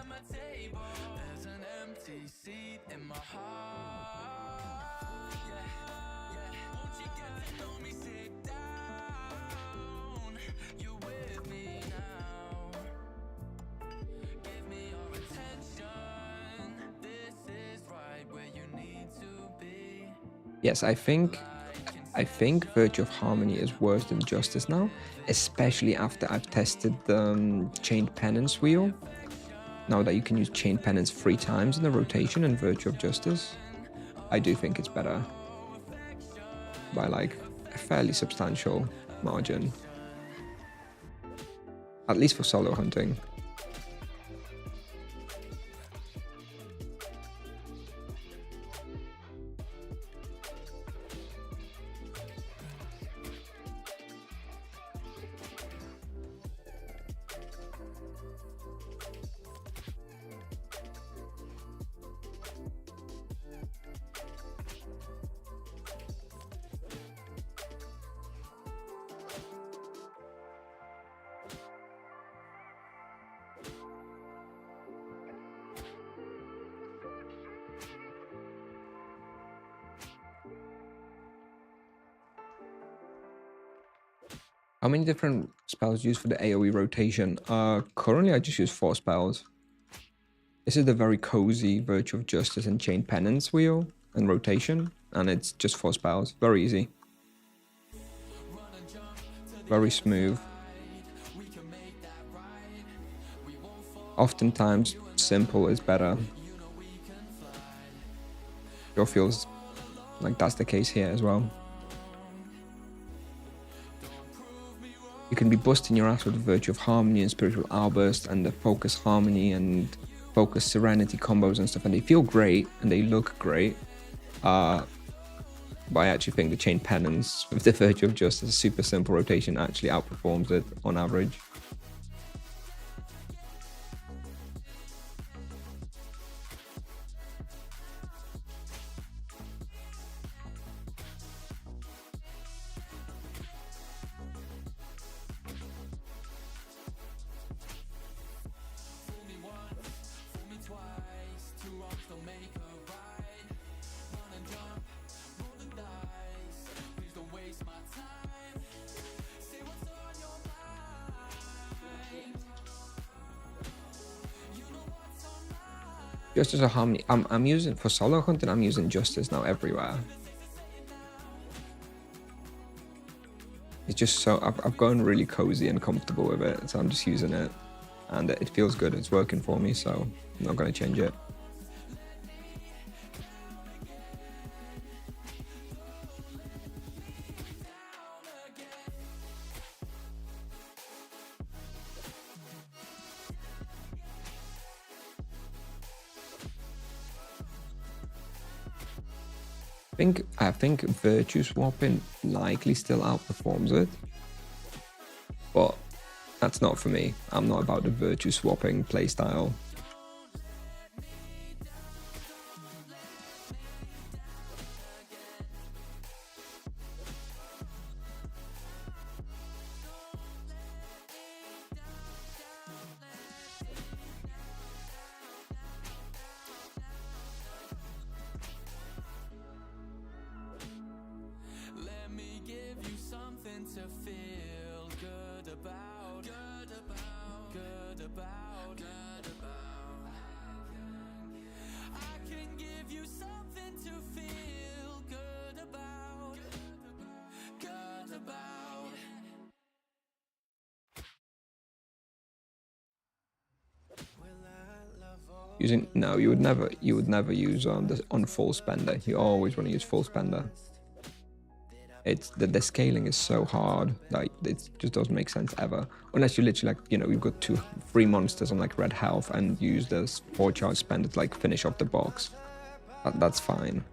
S1: Yes, I think Virtue of Harmony is worse than Justice now, especially after I've tested the Chained Penance wheel. Now that you can use Chained Penance 3 times in the rotation in Virtue of Justice, I do think it's better by like a fairly substantial margin, at least for solo hunting. How many different spells used for the AoE rotation? Currently I just use 4 spells. This is the very cozy Virtue of Justice and Chain Penance wheel and rotation, and it's just 4 spells. Very easy. Very smooth. Oftentimes, simple is better. Sure feels like that's the case here as well. You can be busting your ass with the Virtue of Harmony and Spiritual Outburst and the Focus Harmony and Focus Serenity combos and stuff, and they feel great and they look great. But I actually think the Chain Penance with the Virtue of Justice, super simple rotation, actually outperforms it on average. Justice or Harmony. I'm using for solo hunting. I'm using Justice now everywhere. It's just so I've gotten really cozy and comfortable with it, so I'm just using it, and it feels good. It's working for me, so I'm not going to change it. I think Virtue swapping likely still outperforms it, but that's not for me. I'm not about the Virtue swapping playstyle. You would never use this on full spender. You always want to use full spender. It's the scaling is so hard, like it just doesn't make sense ever, unless you literally, like, you've got 3 monsters on like red health and use this 4 charge spender to like finish off the box. That's fine.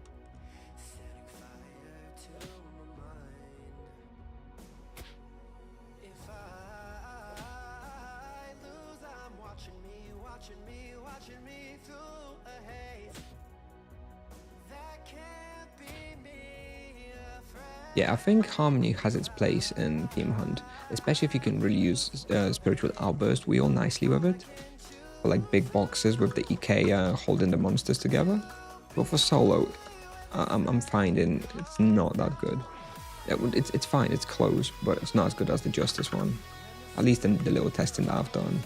S1: Yeah, I think Harmony has its place in Team Hunt, especially if you can really use Spiritual Outburst wheel nicely with it. For like big boxes with the EK holding the monsters together. But for solo, I'm finding it's not that good. It's fine, it's close, but it's not as good as the Justice one. At least in the little testing that I've done.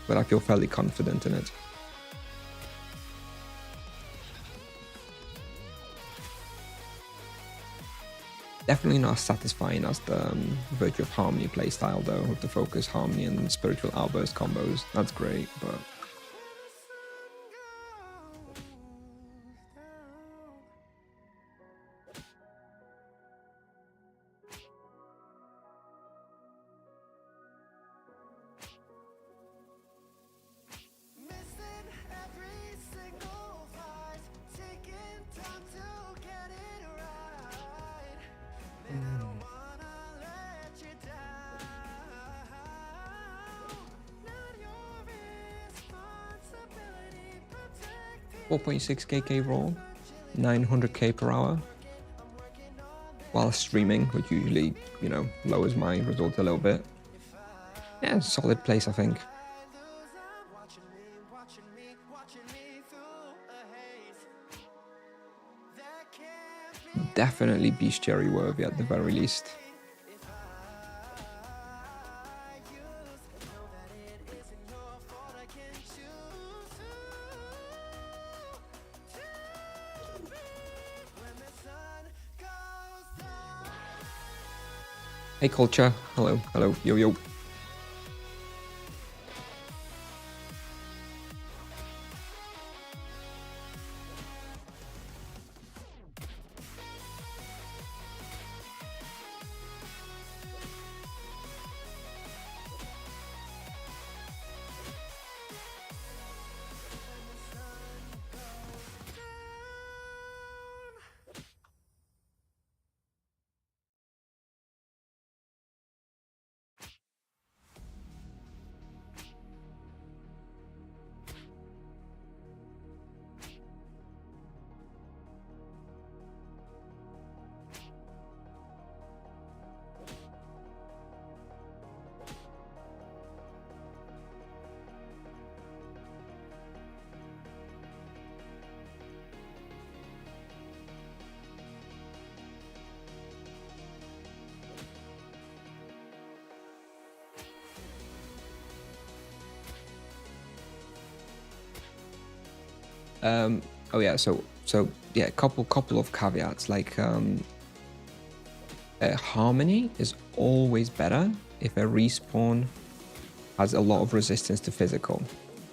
S1: But I feel fairly confident in it. Definitely not as satisfying as the Virtue of Harmony playstyle though, with the Focus Harmony and Spiritual Outburst combos. That's great, but... .6 KK roll, 900k per hour, while streaming, which usually, lowers my result a little bit. Yeah, solid place, I think. Definitely bestiary worthy at the very least. Hey, culture. Hello, hello, yo, yo. Oh yeah, so yeah, couple of caveats. Like Harmony is always better if a respawn has a lot of resistance to physical,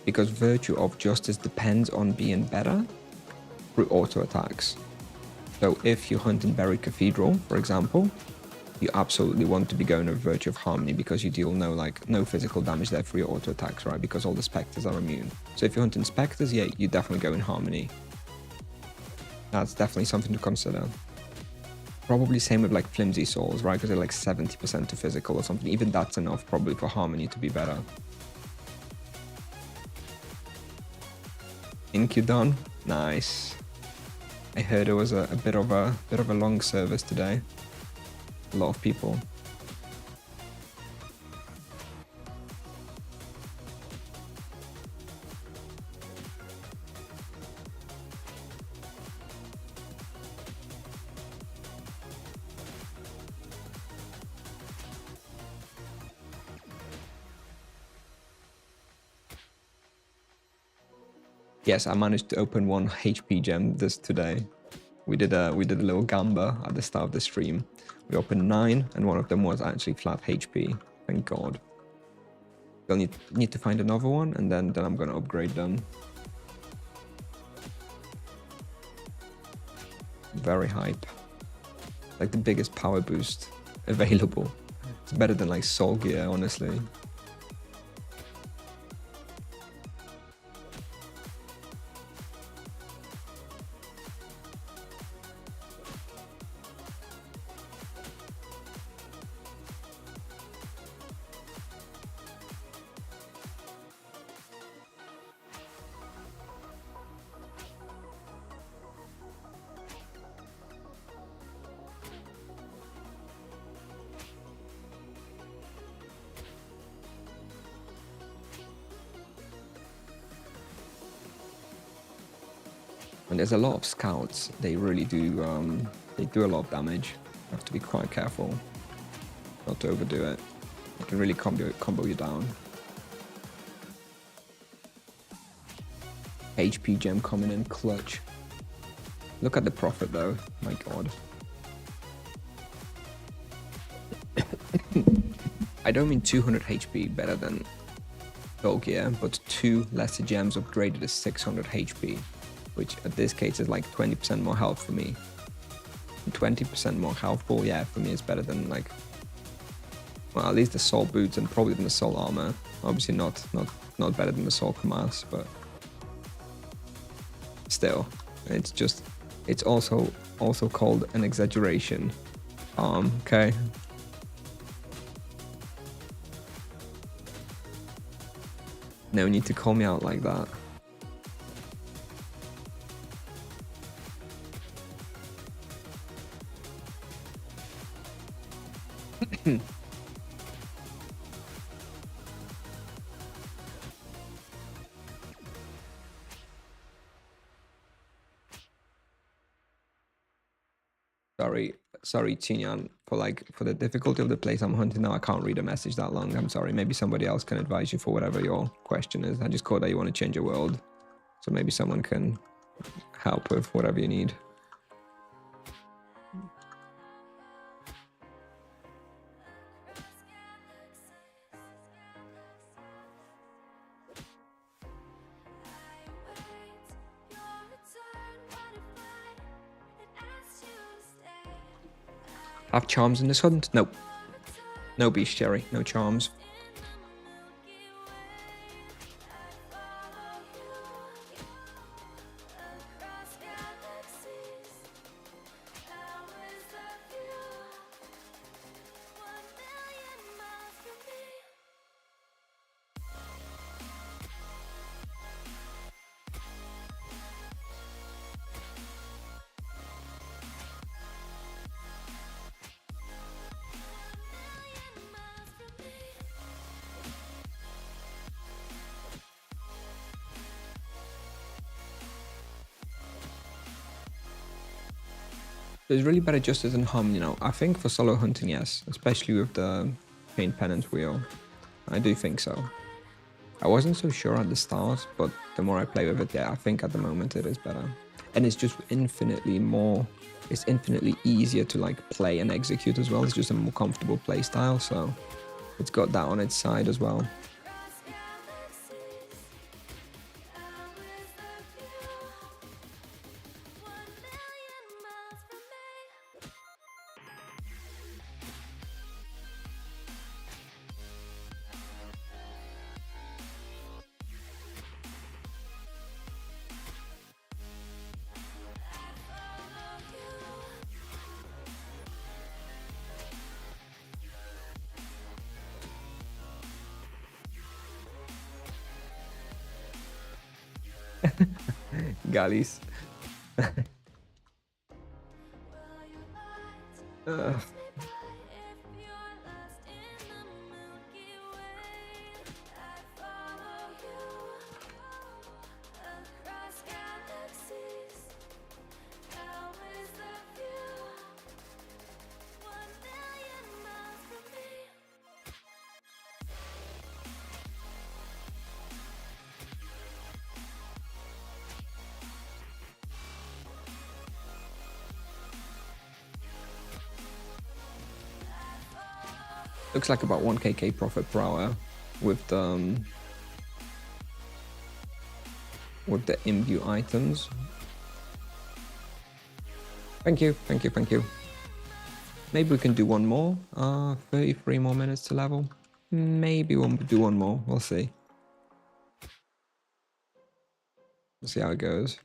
S1: because Virtue of Justice depends on being better through auto attacks. So if you hunt in Buried Cathedral, for example, you absolutely want to be going with Virtue of Harmony because you deal no physical damage there for your auto attacks, right? Because all the specters are immune. So if you're hunting specters, yeah, you definitely go in Harmony. That's definitely something to consider. Probably same with like Flimsy Souls, right? Because they're like 70% to physical or something. Even that's enough probably for Harmony to be better. Incudon, nice. I heard it was a bit of a long service today. A lot of people. Yes, I managed to open one HP gem today. We did a little gamba at the start of the stream. We opened 9, and one of them was actually flat HP. Thank God. We'll need to find another one, and then I'm gonna upgrade them. Very hype. Like the biggest power boost available. It's better than like Soul Gear, honestly. And there's a lot of scouts. They really do. They do a lot of damage. You have to be quite careful not to overdo it. It can really combo you down. HP gem coming in clutch. Look at the profit though. My God. I don't mean 200 HP better than Soul Gear, but 2 lesser gems upgraded to 600 HP. Which at this case is like 20% more health for me. 20% more health ball, yeah, for me is better than like, well, at least the soul boots and probably than the soul armor. Obviously not better than the soul Kamas, but still, it's also called an exaggeration. Okay. No need to call me out like that. Sorry, Chinyan, for the difficulty of the place I'm hunting now. I can't read a message that long. I'm sorry. Maybe somebody else can advise you for whatever your question is. I just caught that you want to change your world, so maybe someone can help with whatever you need. Have charms in this hunt? Nope. No beast cherry, no charms. There's really better justice than hum, you know. I think for solo hunting, yes, especially with the chain penance wheel. I do think so. I wasn't so sure at the start, but the more I play with it, yeah, I think at the moment it is better. And it's just infinitely more, it's infinitely easier to like play and execute as well. It's just a more comfortable play style, so it's got that on its side as well. Galleys. Looks like about 1kk profit per hour with the imbue items. Thank you, thank you, thank you. Maybe we can do one more. 33 more minutes to level. Maybe we'll do one more. We'll see. We'll see how it goes.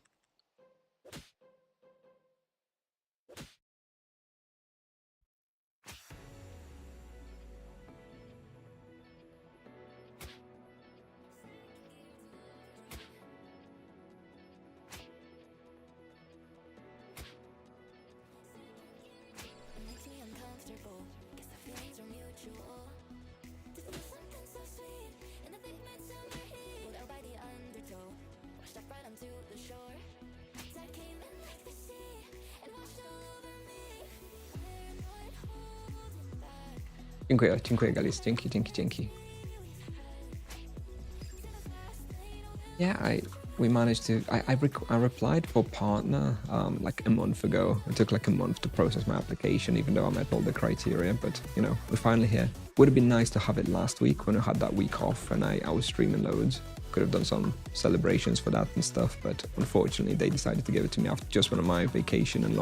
S1: Dziękuję, dziękuję Galis, dzięki, dzięki, dzięki. Yeah, we managed to, I replied for partner like a month ago. It took like a month to process my application, even though I met all the criteria, but you know, we're finally here. Would have been nice to have it last week when I had that week off and I was streaming loads. Could have done some celebrations for that and stuff, but unfortunately they decided to give it to me after just when my vacation and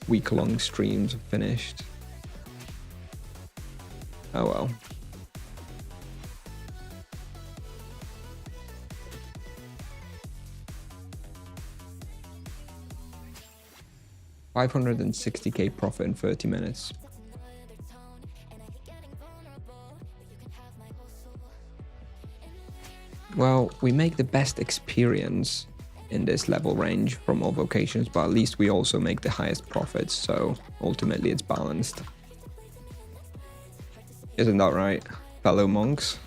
S1: week-long streams finished. Oh well. $560k profit in 30 minutes. Well, we make the best experience in this level range from all vocations, but at least we also make the highest profits, so ultimately it's balanced. Isn't that right, fellow monks?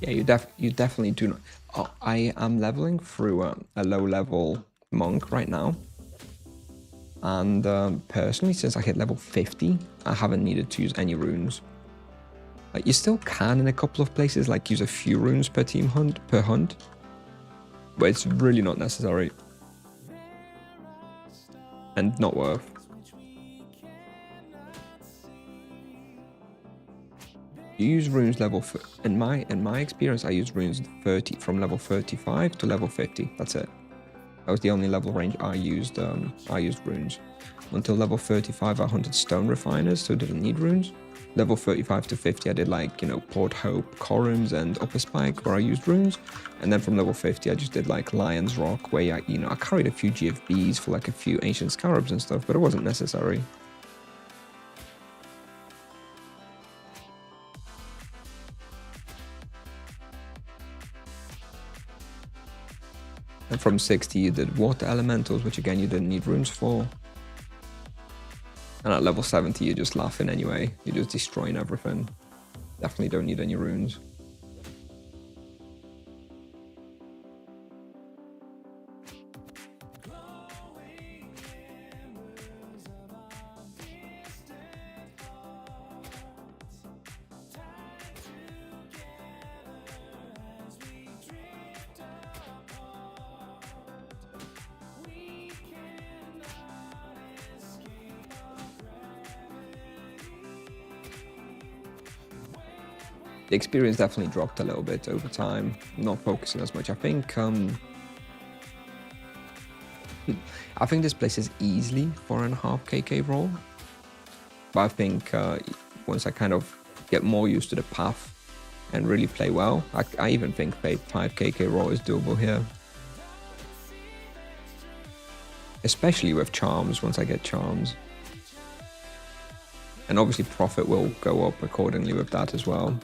S1: Yeah, you definitely do not. Oh, I am leveling through a low level monk right now, and personally, since I hit level 50, I haven't needed to use any runes. You still can in a couple of places, like use a few runes per team hunt per hunt, but it's really not necessary and not worth. You use runes level in my experience. I use runes 30 from level 35 to level 50. That's it. That was the only level range I used. I used runes until level 35. I hunted stone refiners, so didn't need runes. Level 35 to 50, I did like Port Hope, Corums, and Upper Spike, where I used runes. And then from level 50, I just did like Lion's Rock, where I carried a few GFBs for like a few ancient scarabs and stuff, but it wasn't necessary. And from 60, you did water elementals, which again, you didn't need runes for. And at level 70, you're just laughing anyway. You're just destroying everything. Definitely don't need any runes. The experience definitely dropped a little bit over time, not focusing as much. I think this place is easily 4.5 KK roll, but I think once I kind of get more used to the path and really play well, I even think 5 KK roll is doable here. Especially with charms, once I get charms. And obviously profit will go up accordingly with that as well.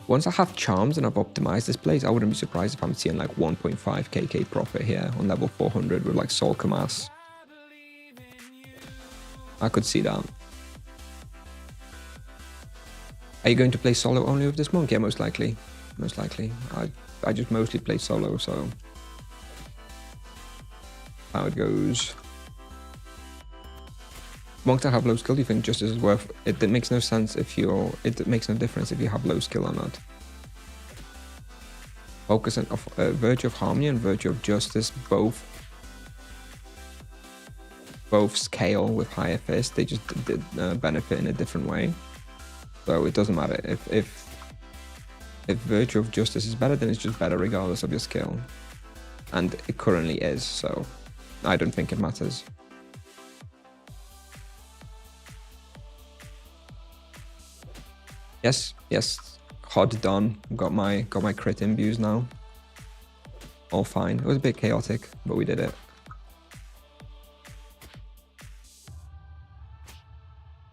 S1: Once I have charms and I've optimized this place, I wouldn't be surprised if I'm seeing like 1.5 KK profit here on level 400 with like Soul Kamas. I could see that. Are you going to play solo only with this monk? Yeah, most likely. Most likely. I just mostly play solo, so how it goes. Monks that have low skill, do you think justice is worth it? It makes no sense if you're. It makes no difference if you have low skill or not. Focus on Virtue of Harmony and Virtue of Justice both scale with higher fist. They just benefit in a different way. So it doesn't matter if Virtue of Justice is better, then it's just better regardless of your skill, and it currently is. So I don't think it matters. Yes, HoD done. Got my crit imbues now. All fine. It was a bit chaotic, but we did it.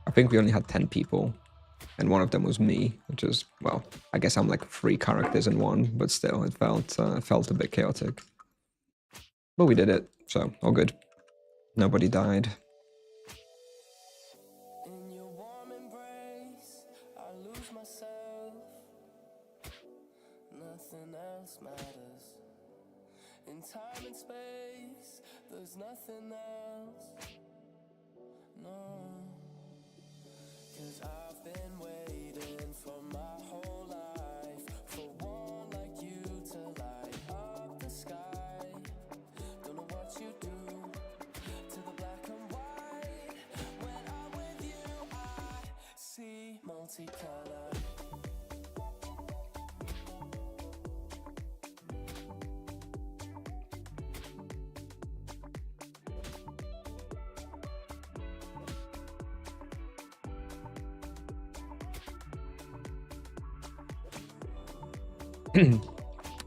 S1: I think we only had 10 people, and one of them was me, which is, well, I guess I'm like 3 characters in one, but still, it felt a bit chaotic. But we did it, so all good. Nobody died.
S4: Nothing else matters. In time and space, there's nothing else. No. 'Cause I've been waiting for my whole life for one like you to light up the sky. Don't know what you do to the black and white. When I'm with you, I see multicolor.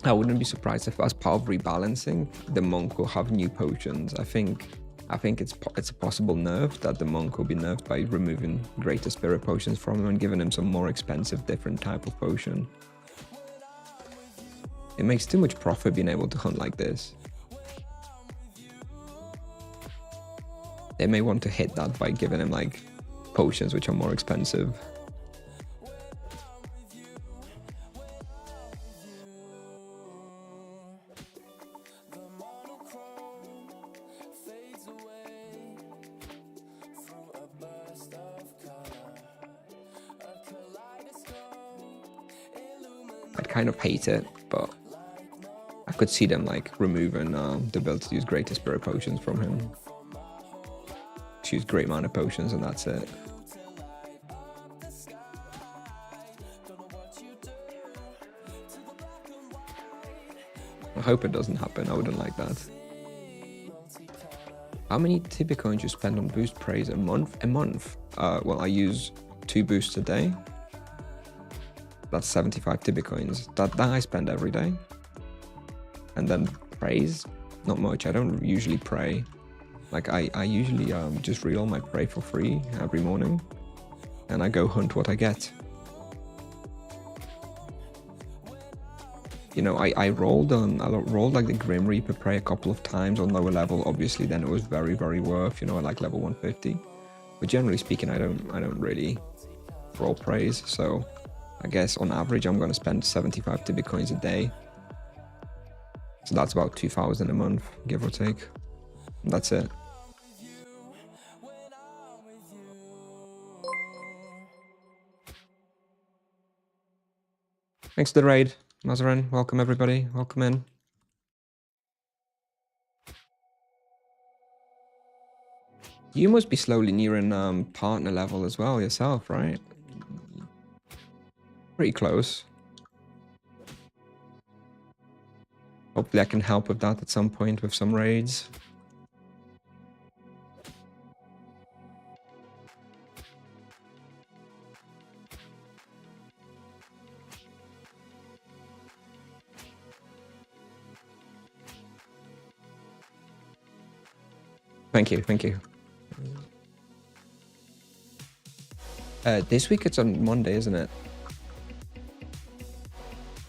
S1: I wouldn't be surprised if, as part of rebalancing, the monk will have new potions. I think it's a possible nerf that the monk will be nerfed by removing greater spirit potions from him and giving him some more expensive, different type of potion. It makes too much profit being able to hunt like this. They may want to hit that by giving him like potions, which are more expensive. I'd kind of hate it, but I could see them like removing the ability to use greater spirit potions from him. Just use great mana potions and that's it. I hope it doesn't happen. I wouldn't like that. How many Tibi coins you spend on boost praise a month? A month? Well, I use 2 boosts a day. That's 75 Tibi coins. That I spend every day. And then praise, not much. I don't usually pray. Like I usually just reroll my prey for free every morning, and I go hunt what I get. You know, I rolled like the Grim Reaper prey a couple of times on lower level. Obviously, then it was very, very worth. You know, I like level 150. But generally speaking, I don't really roll praise. So I guess on average, I'm going to spend 75 Tibi coins a day. So that's about 2,000 a month, give or take. And that's it. Thanks to the raid, Mazarin. Welcome everybody. Welcome in. You must be slowly nearing partner level as well yourself, right? Pretty close. Hopefully I can help with that at some point with some raids. Thank you, thank you. This week it's on Monday, isn't it?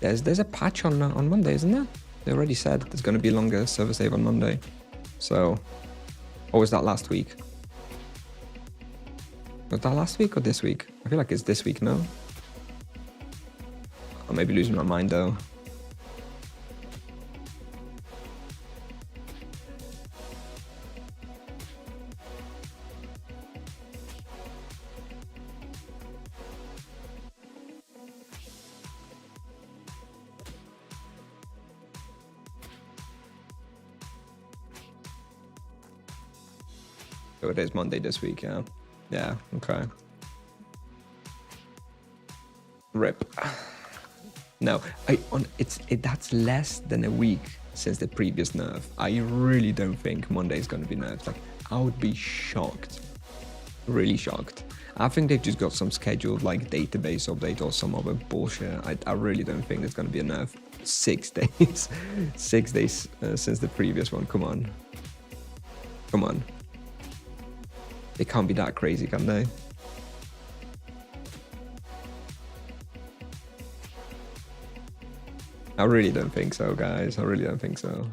S1: There's a patch on Monday, isn't there? They already said there's going to be a longer server save on Monday. So, or was that last week? Was that last week or this week? I feel like it's this week, no? I may be losing my mind though. So it is Monday this week, yeah. Yeah, okay. RIP. No, that's less than a week since the previous nerf. I really don't think Monday is going to be nerfed. Like, I would be shocked. Really shocked. I think they've just got some scheduled like database update or some other bullshit. I really don't think there's going to be a nerf. 6 days. 6 days since the previous one. Come on. Come on. They can't be that crazy, can they? I really don't think so, guys. I really don't think so.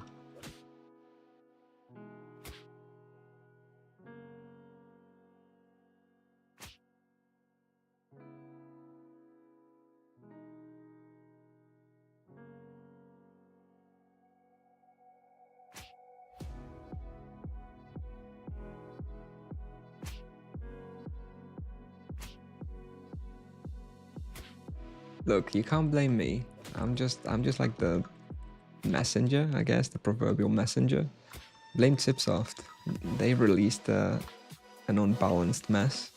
S1: Look, you can't blame me. I'm just like the messenger, I guess, the proverbial messenger. Blame Tipsoft. They released an unbalanced mess.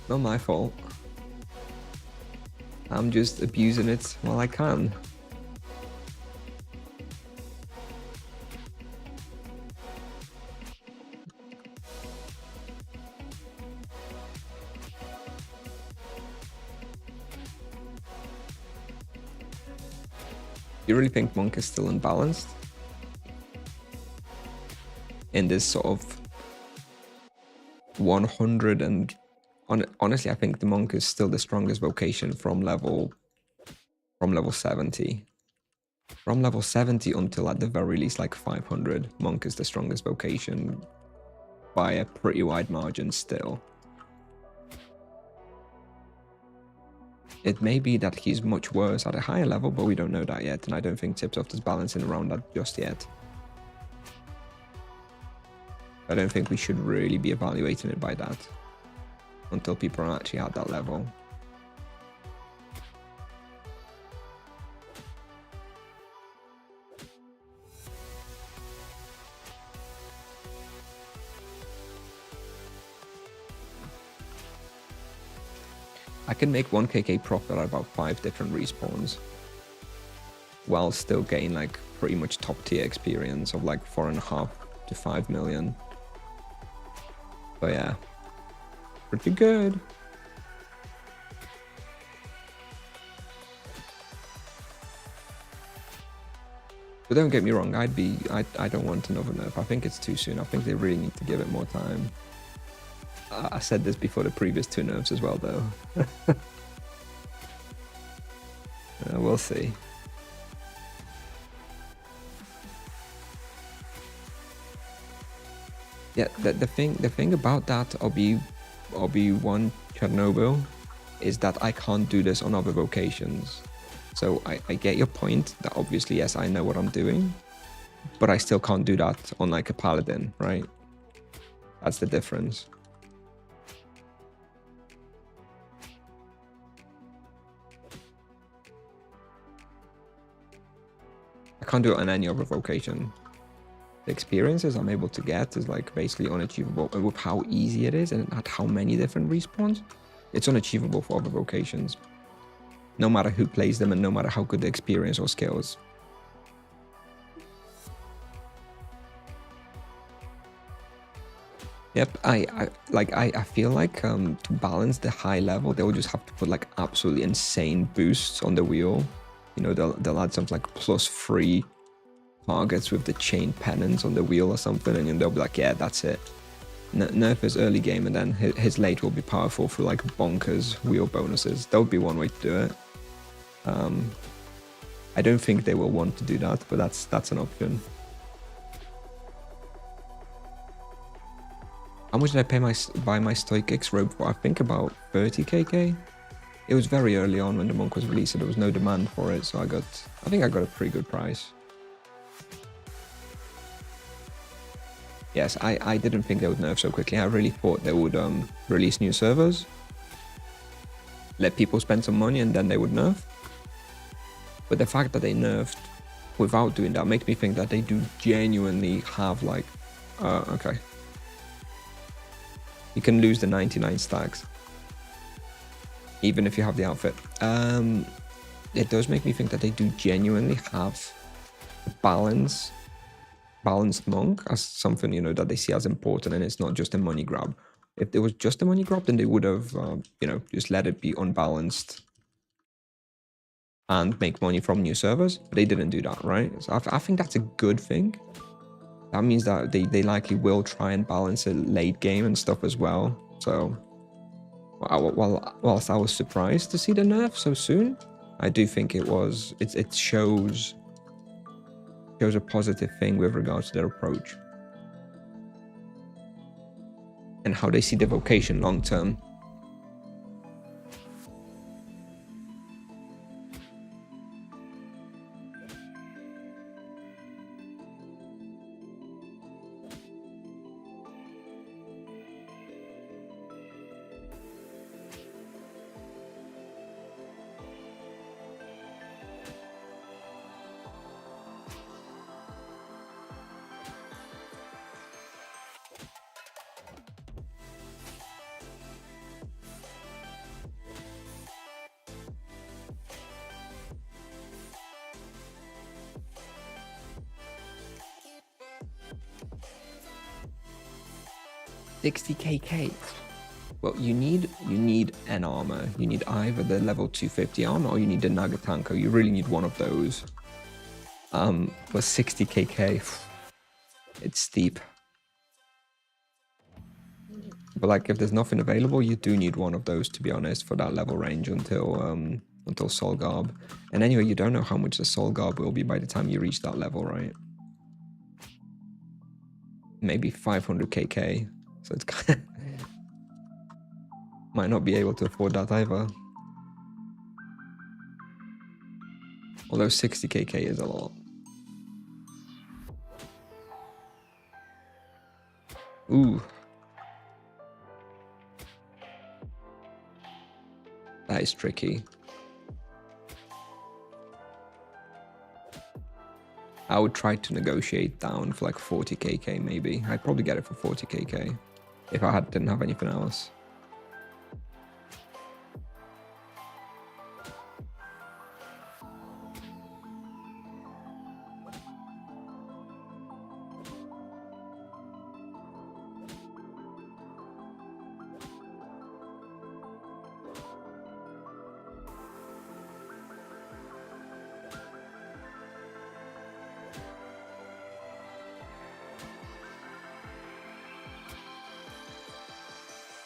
S1: Not my fault. I'm just abusing it while I can. You really think Monk is still unbalanced? In this sort of 100 and... honestly, I think the Monk is still the strongest vocation from level 70. From level 70 until at the very least like 500, Monk is the strongest vocation by a pretty wide margin still. It may be that he's much worse at a higher level, but we don't know that yet, and I don't think Tipsoft is balancing around that just yet. I don't think we should really be evaluating it by that until people are actually at that level. I can make 1kk profit at about 5 different respawns while still gain like pretty much top tier experience of like 4.5 to 5 million. So yeah, pretty good. But don't get me wrong, I don't want another nerf. I think it's too soon. I think they really need to give it more time. I said this before the previous 2 nerfs as well, though. We'll see. Yeah, the thing about that Obi-Wan Chernobyl is that I can't do this on other vocations. So I get your point that obviously, yes, I know what I'm doing, but I still can't do that on like a paladin, right? That's the difference. I can't do it on any other vocation. The experiences I'm able to get is like basically unachievable, and with how easy it is and at how many different respawns, it's unachievable for other vocations. No matter who plays them and no matter how good the experience or skills. Yep, I feel like to balance the high level, they'll just have to put like absolutely insane boosts on the wheel. You know, they'll add something like +3 targets with the chain pennants on the wheel or something, and they'll be like, yeah, that's it. Nerf his early game, and then his late will be powerful for like bonkers wheel bonuses. That would be one way to do it. I don't think they will want to do that, but that's an option. How much did I buy my Stoic X robe for? I think about 30kk. It was very early on when the monk was released, so there was no demand for it, so I think I got a pretty good price. Yes, I didn't think they would nerf so quickly. I really thought they would release new servers, let people spend some money, and then they would nerf. But the fact that they nerfed without doing that makes me think that they do genuinely have like, okay. You can lose the 99 stacks, even if you have the outfit. It does make me think that they do genuinely have balanced monk as something, you know, that they see as important, and it's not just a money grab. If there was just a money grab, then they would have, you know, just let it be unbalanced and make money from new servers. But they didn't do that, right? So I think that's a good thing. That means that they likely will try and balance it late game and stuff as well. So whilst I was surprised to see the nerf so soon, I do think it shows a positive thing with regards to their approach and how they see the vocation long term. $60kk. Well, you need an armor. You need either the level 250 armor or you need the Nagatanko. You really need one of those. But 60kk, it's steep. But like, if there's nothing available, you do need one of those, to be honest, for that level range until Soul Garb. And anyway, you don't know how much the Soul Garb will be by the time you reach that level, right? Maybe 500kk. So it's kind of might not be able to afford that either. Although 60kk is a lot. Ooh. That is tricky. I would try to negotiate down for like 40kk maybe. I'd probably get it for 40kk if I didn't have anything else.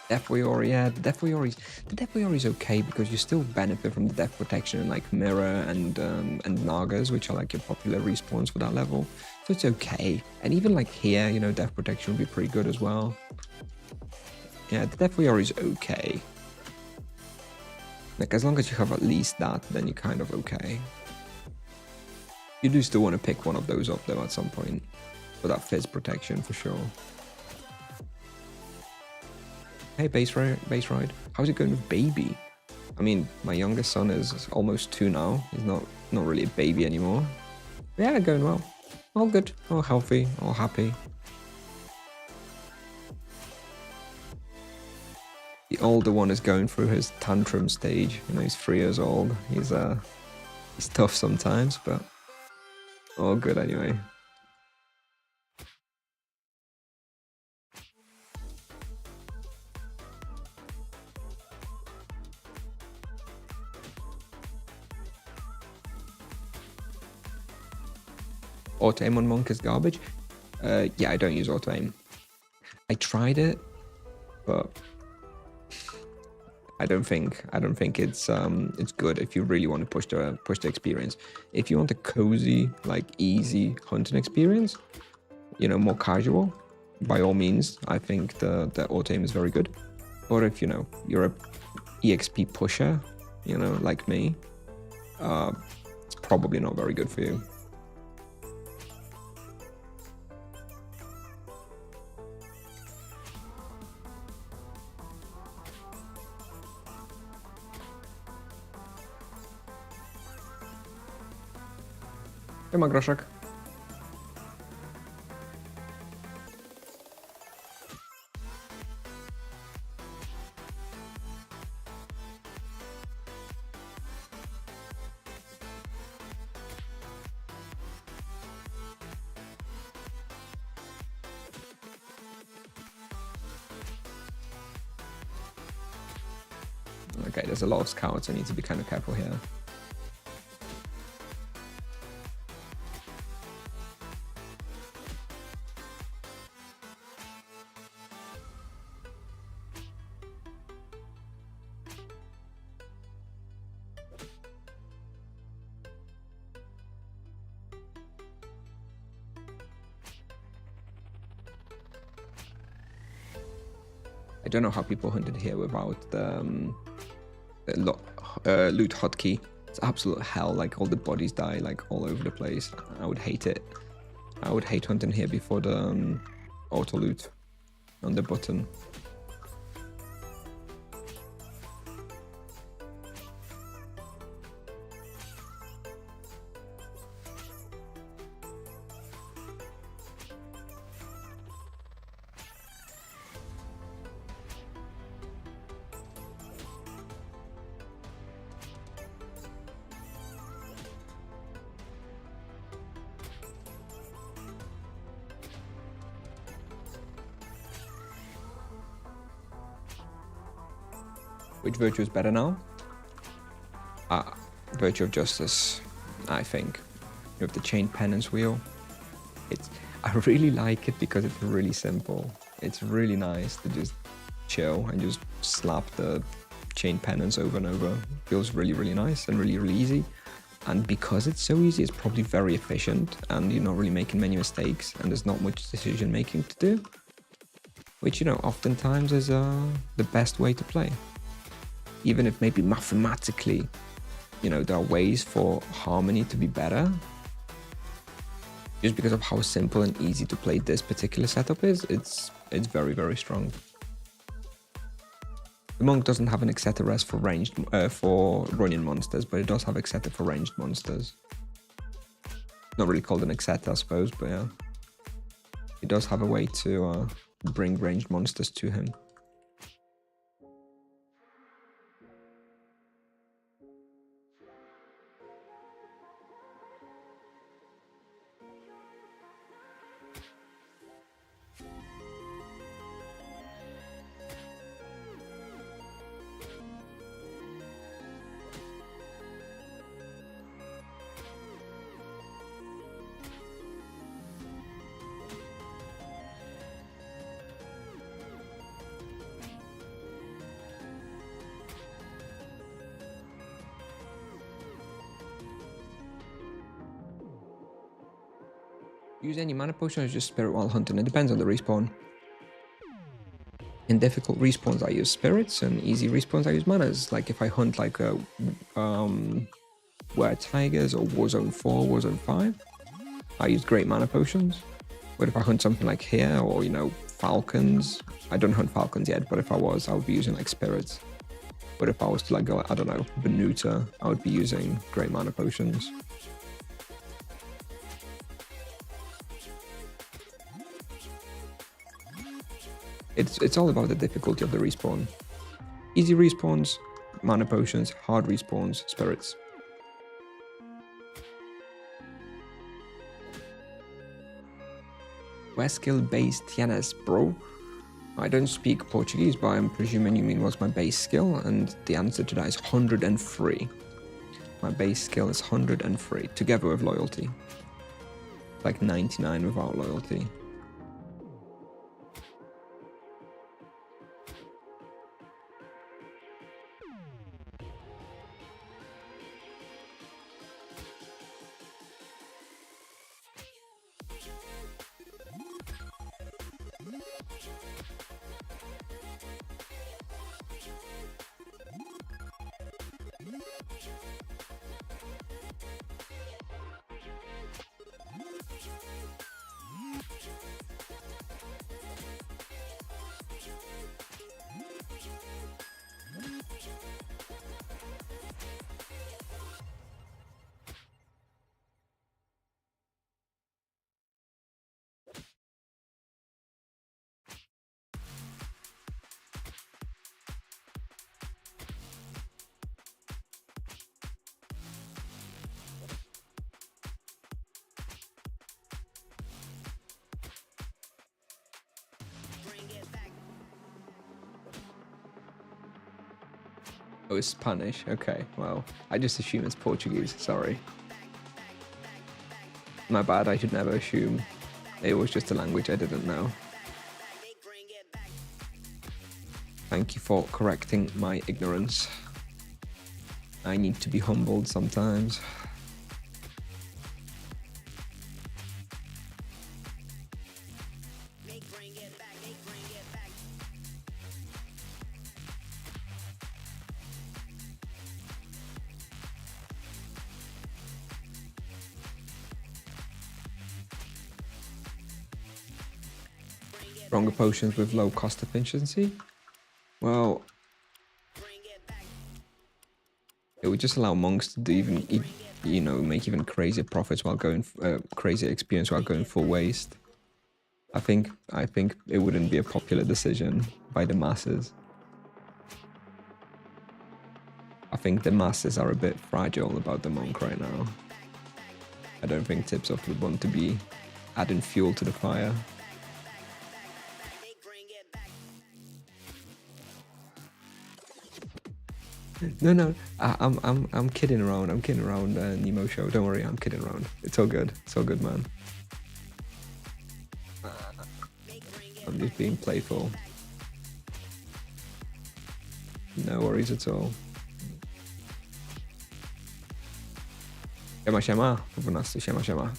S1: Death Warrior, yeah, the Death Warrior is okay because you still benefit from the death protection and like Mirror and Nagas, which are like your popular respawns for that level. So it's okay. And even like here, you know, death protection would be pretty good as well. Yeah, the Death Warrior is okay. Like as long as you have at least that, then you're kind of okay. You do still want to pick one of those up though at some point for that fizz protection for sure. Hey, base ride. How's it going with baby? I mean, my youngest son is almost 2 now. He's not really a baby anymore. Yeah, going well. All good, all healthy, all happy. The older one is going through his tantrum stage. You know, he's 3 years old. He's tough sometimes, but all good anyway. Auto aim on Monk is garbage. Yeah, I don't use auto aim. I tried it, but I don't think it's good if you really want to push the experience. If you want a cozy, like easy hunting experience, you know, more casual, by all means, I think the auto aim is very good. But if you know you're a EXP pusher, you know, like me, it's probably not very good for you. Hey, ma groszek. Okay, there's a lot of scouts. I need to be kind of careful here. I don't know how people hunted here without the loot hotkey. It's absolute hell. Like all the bodies die like all over the place. I would hate it. I would hate hunting here before the auto loot on the button. Which virtue is better now? Virtue of Justice, I think. With the chain penance wheel. I really like it because it's really simple. It's really nice to just chill and just slap the chain penance over and over. It feels really, really nice and really, really easy. And because it's so easy, it's probably very efficient and you're not really making many mistakes and there's not much decision making to do. Which, you know, oftentimes is the best way to play. Even if maybe mathematically you know, there are ways for Harmony to be better. Just because of how simple and easy to play this particular setup is, it's very, very strong. The Monk doesn't have an Exeter rest for ranged for running monsters, but it does have Exeter for ranged monsters. Not really called an Exeter, I suppose, but yeah. It does have a way to bring ranged monsters to him. Use any mana potion or just spirit while hunting? It depends on the respawn. In difficult respawns I use spirits, and easy respawns I use manas. Like if I hunt like a Were Tigers or Warzone 4, Warzone 5, I use great mana potions. But if I hunt something like here or, you know, Falcons, I don't hunt Falcons yet, but if I was, I would be using like spirits. But if I was to like go, I don't know, Benuta, I would be using great mana potions. It's all about the difficulty of the respawn. Easy respawns, mana potions, hard respawns, spirits. Where skill base tienes, bro? I don't speak Portuguese, but I'm presuming you mean what's my base skill, and the answer to that is 103. My base skill is 103, together with loyalty. Like 99 without loyalty. Oh, it's Spanish. Okay, well, I just assume it's Portuguese. Sorry. My bad, I should never assume. It was just a language I didn't know. Thank you for correcting my ignorance. I need to be humbled sometimes. Stronger potions with low cost efficiency? Well, it would just allow monks to do even, you know, make even crazier profits while going, crazier experience while going full waste. I think it wouldn't be a popular decision by the masses. I think the masses are a bit fragile about the monk right now. I don't think Tipsoft would want to be adding fuel to the fire. No, I'm kidding around. I'm kidding around, Nemo Show. Don't worry, I'm kidding around. It's all good. It's all good, man. I'm just being playful. No worries at all. Siema, po 12, siema.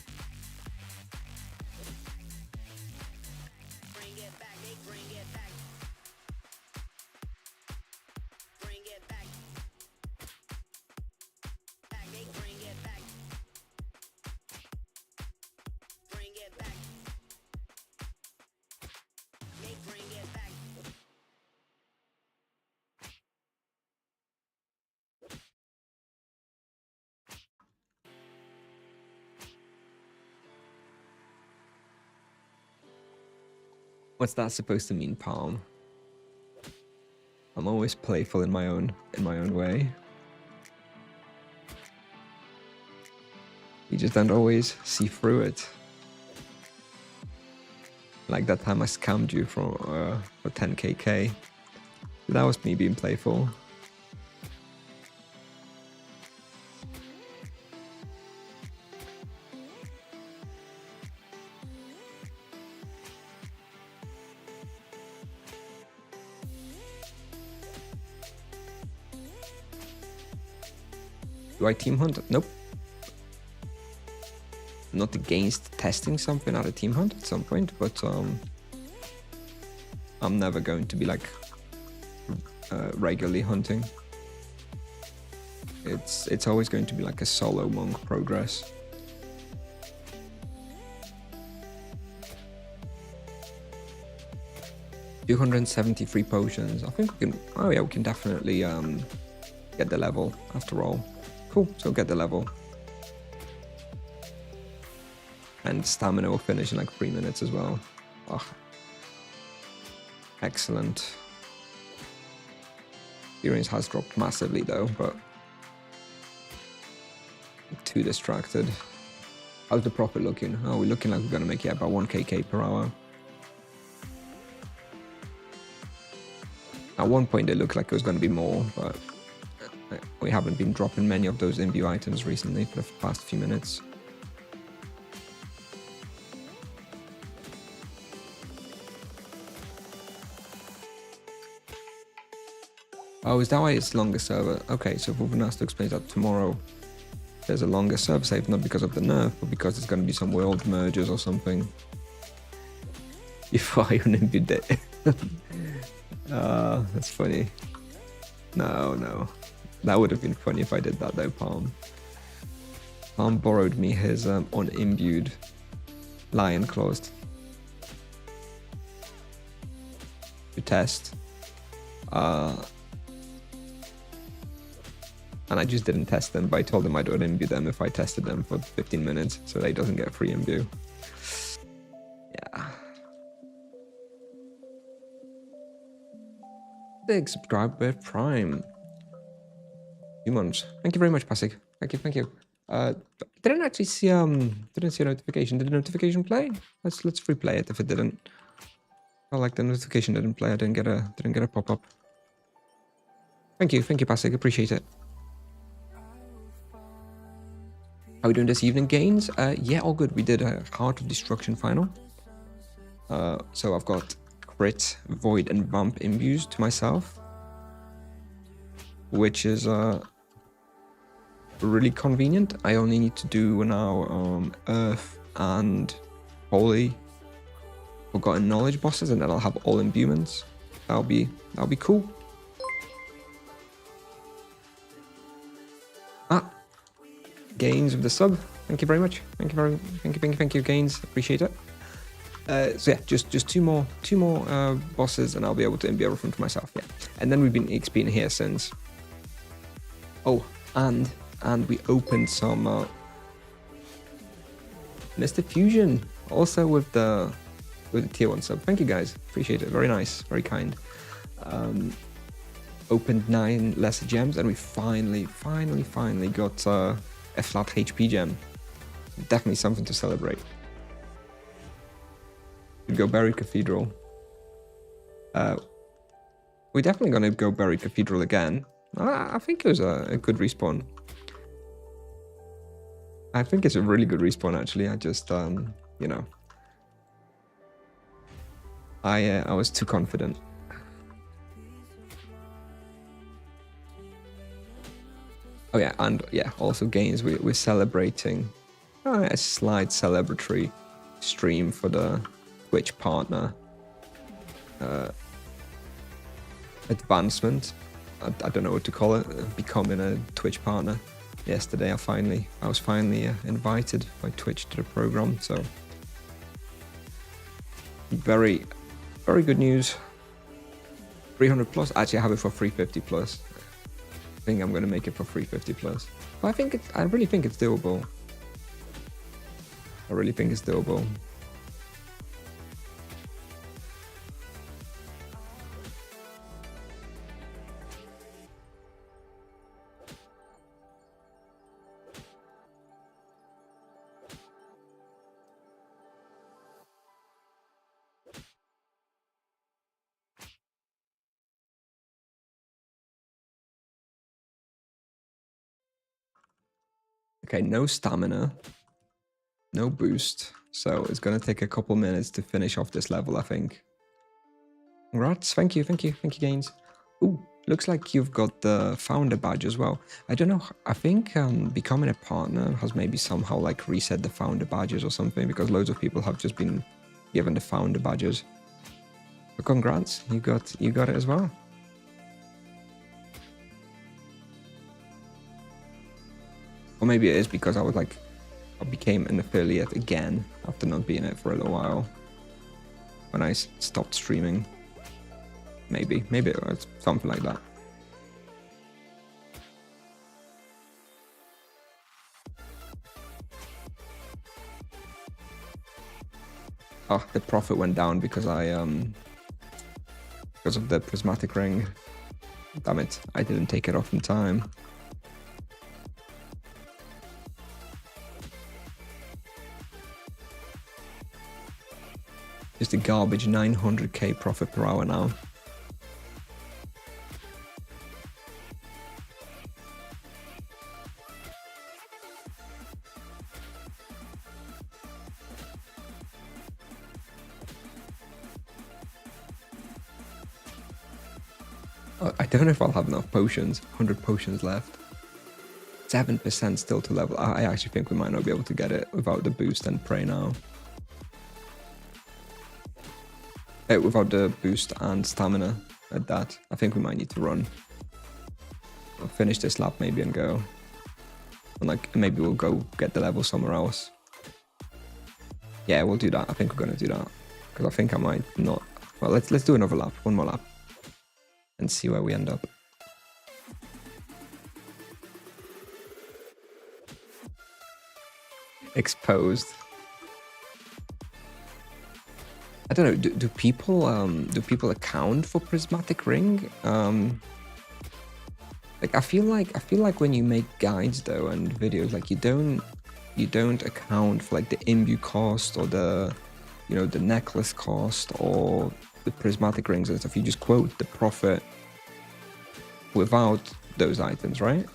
S1: What's that supposed to mean, Palm? I'm always playful in my own way. You just don't always see through it. Like that time I scammed you for 10kk. That was me being playful. Do I team hunt? Nope. Not against testing something at a team hunt at some point, but I'm never going to be like regularly hunting. It's always going to be like a solo monk progress. $273 potions. I think we can. Oh yeah, we can definitely get the level after all. Cool. So get the level. And stamina will finish in like 3 minutes as well. Oh. Excellent. Experience has dropped massively though, but I'm too distracted. How's the profit looking? Oh, we're looking like we're gonna make about 1kk per hour. At one point it looked like it was gonna be more, but we haven't been dropping many of those imbue items recently for the past few minutes. Oh, is that why it's longer server? Okay, so Vuvanasta explains that tomorrow there's a longer server save, not because of the nerf, but because there's going to be some world mergers or something. If I imbue it. That's funny. No. That would have been funny if I did that though, Palm. Palm borrowed me his unimbued lion claws to test. And I just didn't test them, but I told him I'd imbue them if I tested them for 15 minutes, so that he doesn't get a free imbue. Yeah. Big subscriber Prime. 2 months. Thank you very much, Pasig. Thank you. Didn't actually see didn't see a notification. Did the notification play? Let's replay it if it didn't. Oh, like the notification didn't play. I didn't get a pop-up. Thank you, Pasig. Appreciate it. How are we doing this evening, Gains? Yeah, all good. We did a Heart of Destruction final. So I've got Crit, Void, and Vamp imbues to myself, which is really convenient. I only need to do now Earth and Holy Forgotten Knowledge bosses, and then I'll have all imbuements. That'll be cool. Gains with the sub. Thank you very much. Thank you, Gains. Appreciate it. So yeah, just two more bosses, and I'll be able to imbue everything to myself. Yeah, and then we've been XPing here since. Oh, and we opened some Mr. Fusion also with the tier 1 sub. Thank you guys. Appreciate it. Very nice. Very kind. Opened 9 lesser gems, and we finally got a flat HP gem. Definitely something to celebrate. We'd go Berry Cathedral. We're definitely gonna go Berry Cathedral again. I think it was a good respawn. I think it's a really good respawn actually. I just you know, I was too confident. Oh yeah, and yeah, also Gains, we're celebrating a slight celebratory stream for the Twitch partner advancement. I don't know what to call it, becoming a Twitch partner. Yesterday I was finally invited by Twitch to the program, so very good news. 300 plus. Actually, I have it for 350 plus. I think I'm gonna make it for 350 plus. But I really think it's doable. Okay, no stamina, no boost. So it's gonna take a couple minutes to finish off this level, I think. Congrats, thank you, Gaines. Ooh, looks like you've got the founder badge as well. I don't know, I think becoming a partner has maybe somehow like reset the founder badges or something, because loads of people have just been given the founder badges. But congrats, you got it as well. Or maybe it is because I became an affiliate again after not being it for a little while when I stopped streaming. Maybe it was something like that. Oh, the profit went down because because of the prismatic ring. Damn it, I didn't take it off in time. Just a garbage 900k profit per hour now. I don't know if I'll have enough potions. 100 potions left. 7% still to level. I actually think we might not be able to get it without the boost and pray now. Without the boost and stamina at that. I think we might need to run. We'll finish this lap maybe and go. And like maybe we'll go get the level somewhere else. Yeah, we'll do that. I think we're gonna do that. Because I think I might not. Well, let's do another lap, one more lap. And see where we end up. Exposed. I don't know. Do people account for prismatic ring? Like I feel like when you make guides though and videos, like you don't account for like the imbue cost or the the necklace cost or the prismatic rings and stuff. You just quote the profit without those items, right?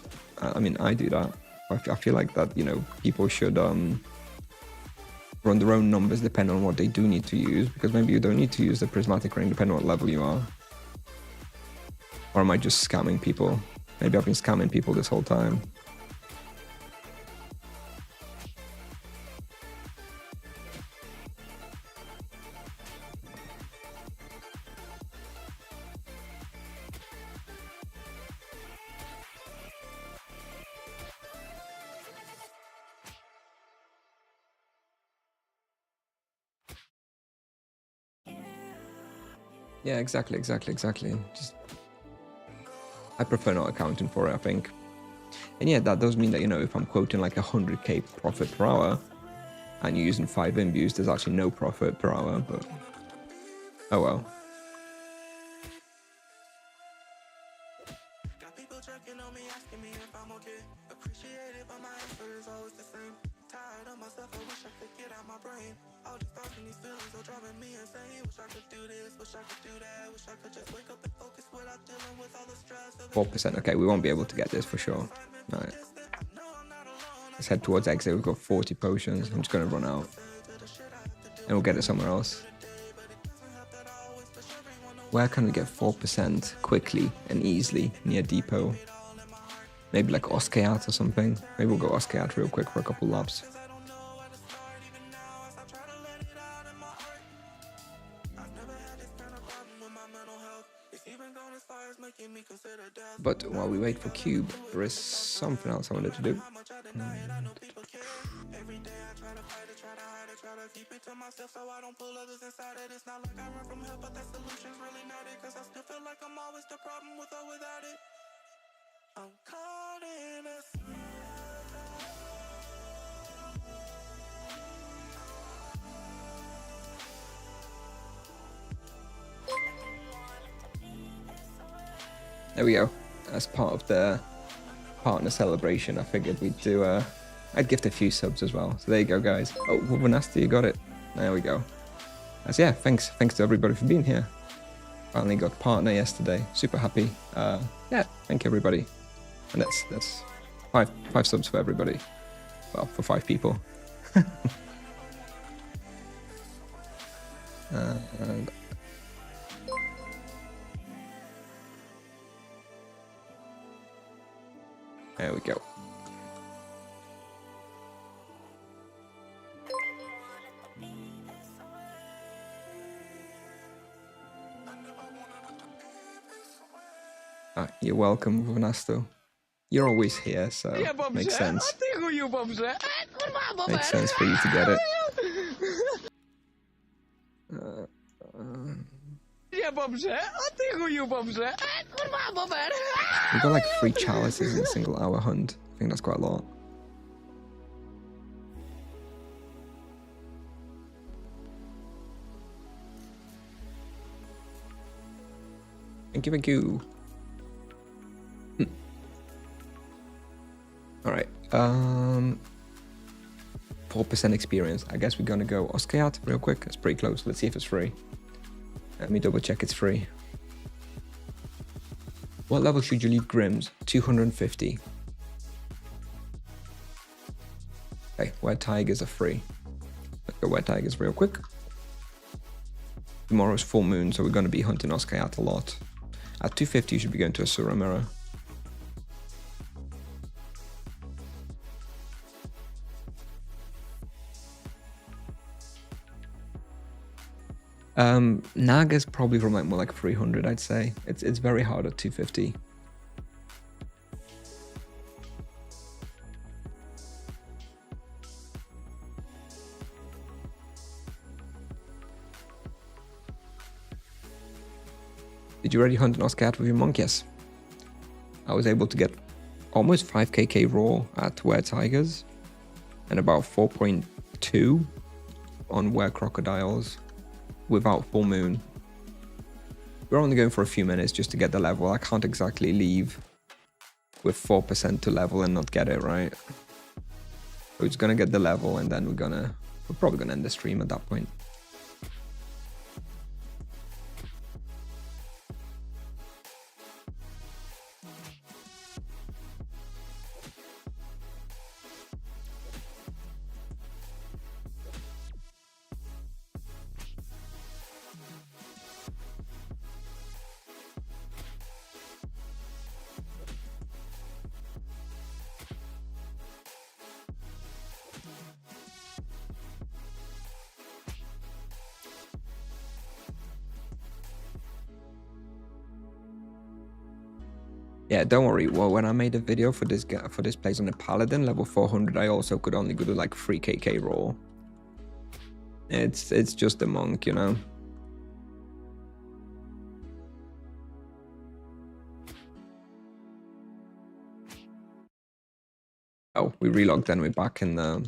S1: I mean, I do that. I feel like that people should run their own numbers depending on what they do need to use, because maybe you don't need to use the prismatic ring depending on what level you are. Or am I just scamming people? Maybe I've been scamming people this whole time. Yeah, exactly. Just I prefer not accounting for it, I think. And yeah, that does mean that, if I'm quoting like 100k profit per hour and you're using 5 imbues, there's actually no profit per hour, but oh well.
S4: Got people checking on me, asking me if I'm okay. Appreciate it, but my answer is always the same. Tired of myself, I wish I could get out my brain. All these thoughts and these feelings are driving me insane. Wish I could do this, wish I could do that. Wish I could just wake up and focus without dealing with all the stress.
S1: 4%. Okay, we won't be able to get this for sure. Alright. Let's head towards exit. We've got 40 potions. I'm just going to run out. And we'll get it somewhere else. Where can we get 4% quickly and easily near depot? Maybe like Oskayat or something. Maybe we'll go Oskayat real quick for a couple laps. But while we wait for Cube, there is something else I wanted to do. There we go. As part of the partner celebration, I figured we'd do I'd gift a few subs as well. So there you go, guys. Oh, Nasty, you got it. There we go. As yeah, thanks to everybody for being here. Finally got partner yesterday. Super happy. Yeah, thank you everybody. And that's five subs for everybody. Well, for 5 people. And there we go. You're welcome, Vanasto. You're always here, so
S3: Я бомже,
S1: makes
S3: а
S1: sense.
S3: ты хую бомже. Курва, бомбер.
S1: Makes sense for you to get it.
S3: Я бомже, а ты хую бомже. Курва, бомбер.
S1: We got like 3 chalices in a single hour hunt. I think that's quite a lot. Thank you, thank you. Alright, 4% experience. I guess we're gonna go Oskayat real quick. It's pretty close. Let's see if it's free. Let me double check it's free. What level should you leave Grims? 250. Okay, Wet Tigers are free. Let's go Wet Tigers real quick. Tomorrow's full moon, so we're gonna be hunting Oskayat a lot. At 250 you should be going to Asura Mirror. Naga's probably from like more like 300, I'd say. It's very hard at 250. Did you already hunt an Oscat with your monk? Yes. I was able to get almost 5kk raw at Were Tigers and about 4.2 on Were Crocodiles without full moon. We're only going for a few minutes just to get the level. I can't exactly leave with 4% to level and not get it, right? We're just gonna get the level and then we're probably gonna end the stream at that point. Yeah, don't worry. Well, when I made a video for this place on the Paladin level 400, I also could only go to like 3kk raw. It's just a monk, you know. Oh, we relogged and we're back in the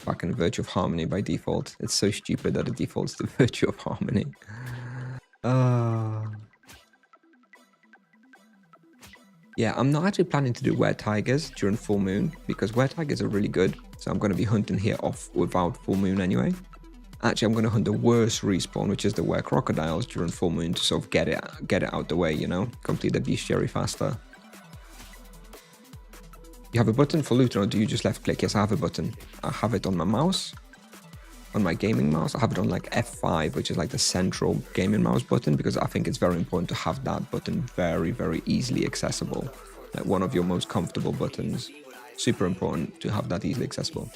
S1: Virtue of Harmony by default. It's so stupid that it defaults to Virtue of Harmony. Yeah, I'm not actually planning to do Were Tigers during full moon because Were Tigers are really good. So I'm going to be hunting here off without full moon anyway. Actually, I'm going to hunt the worst respawn, which is the Were Crocodiles during full moon to sort of get it out the way, you know, complete the bestiary faster. You have a button for loot, or do you just left click? Yes, I have a button. I have it on my mouse, on my gaming mouse. I have it on like F5, which is like the central gaming mouse button, because I think it's very important to have that button very, very easily accessible. Like one of your most comfortable buttons. Super important to have that easily accessible.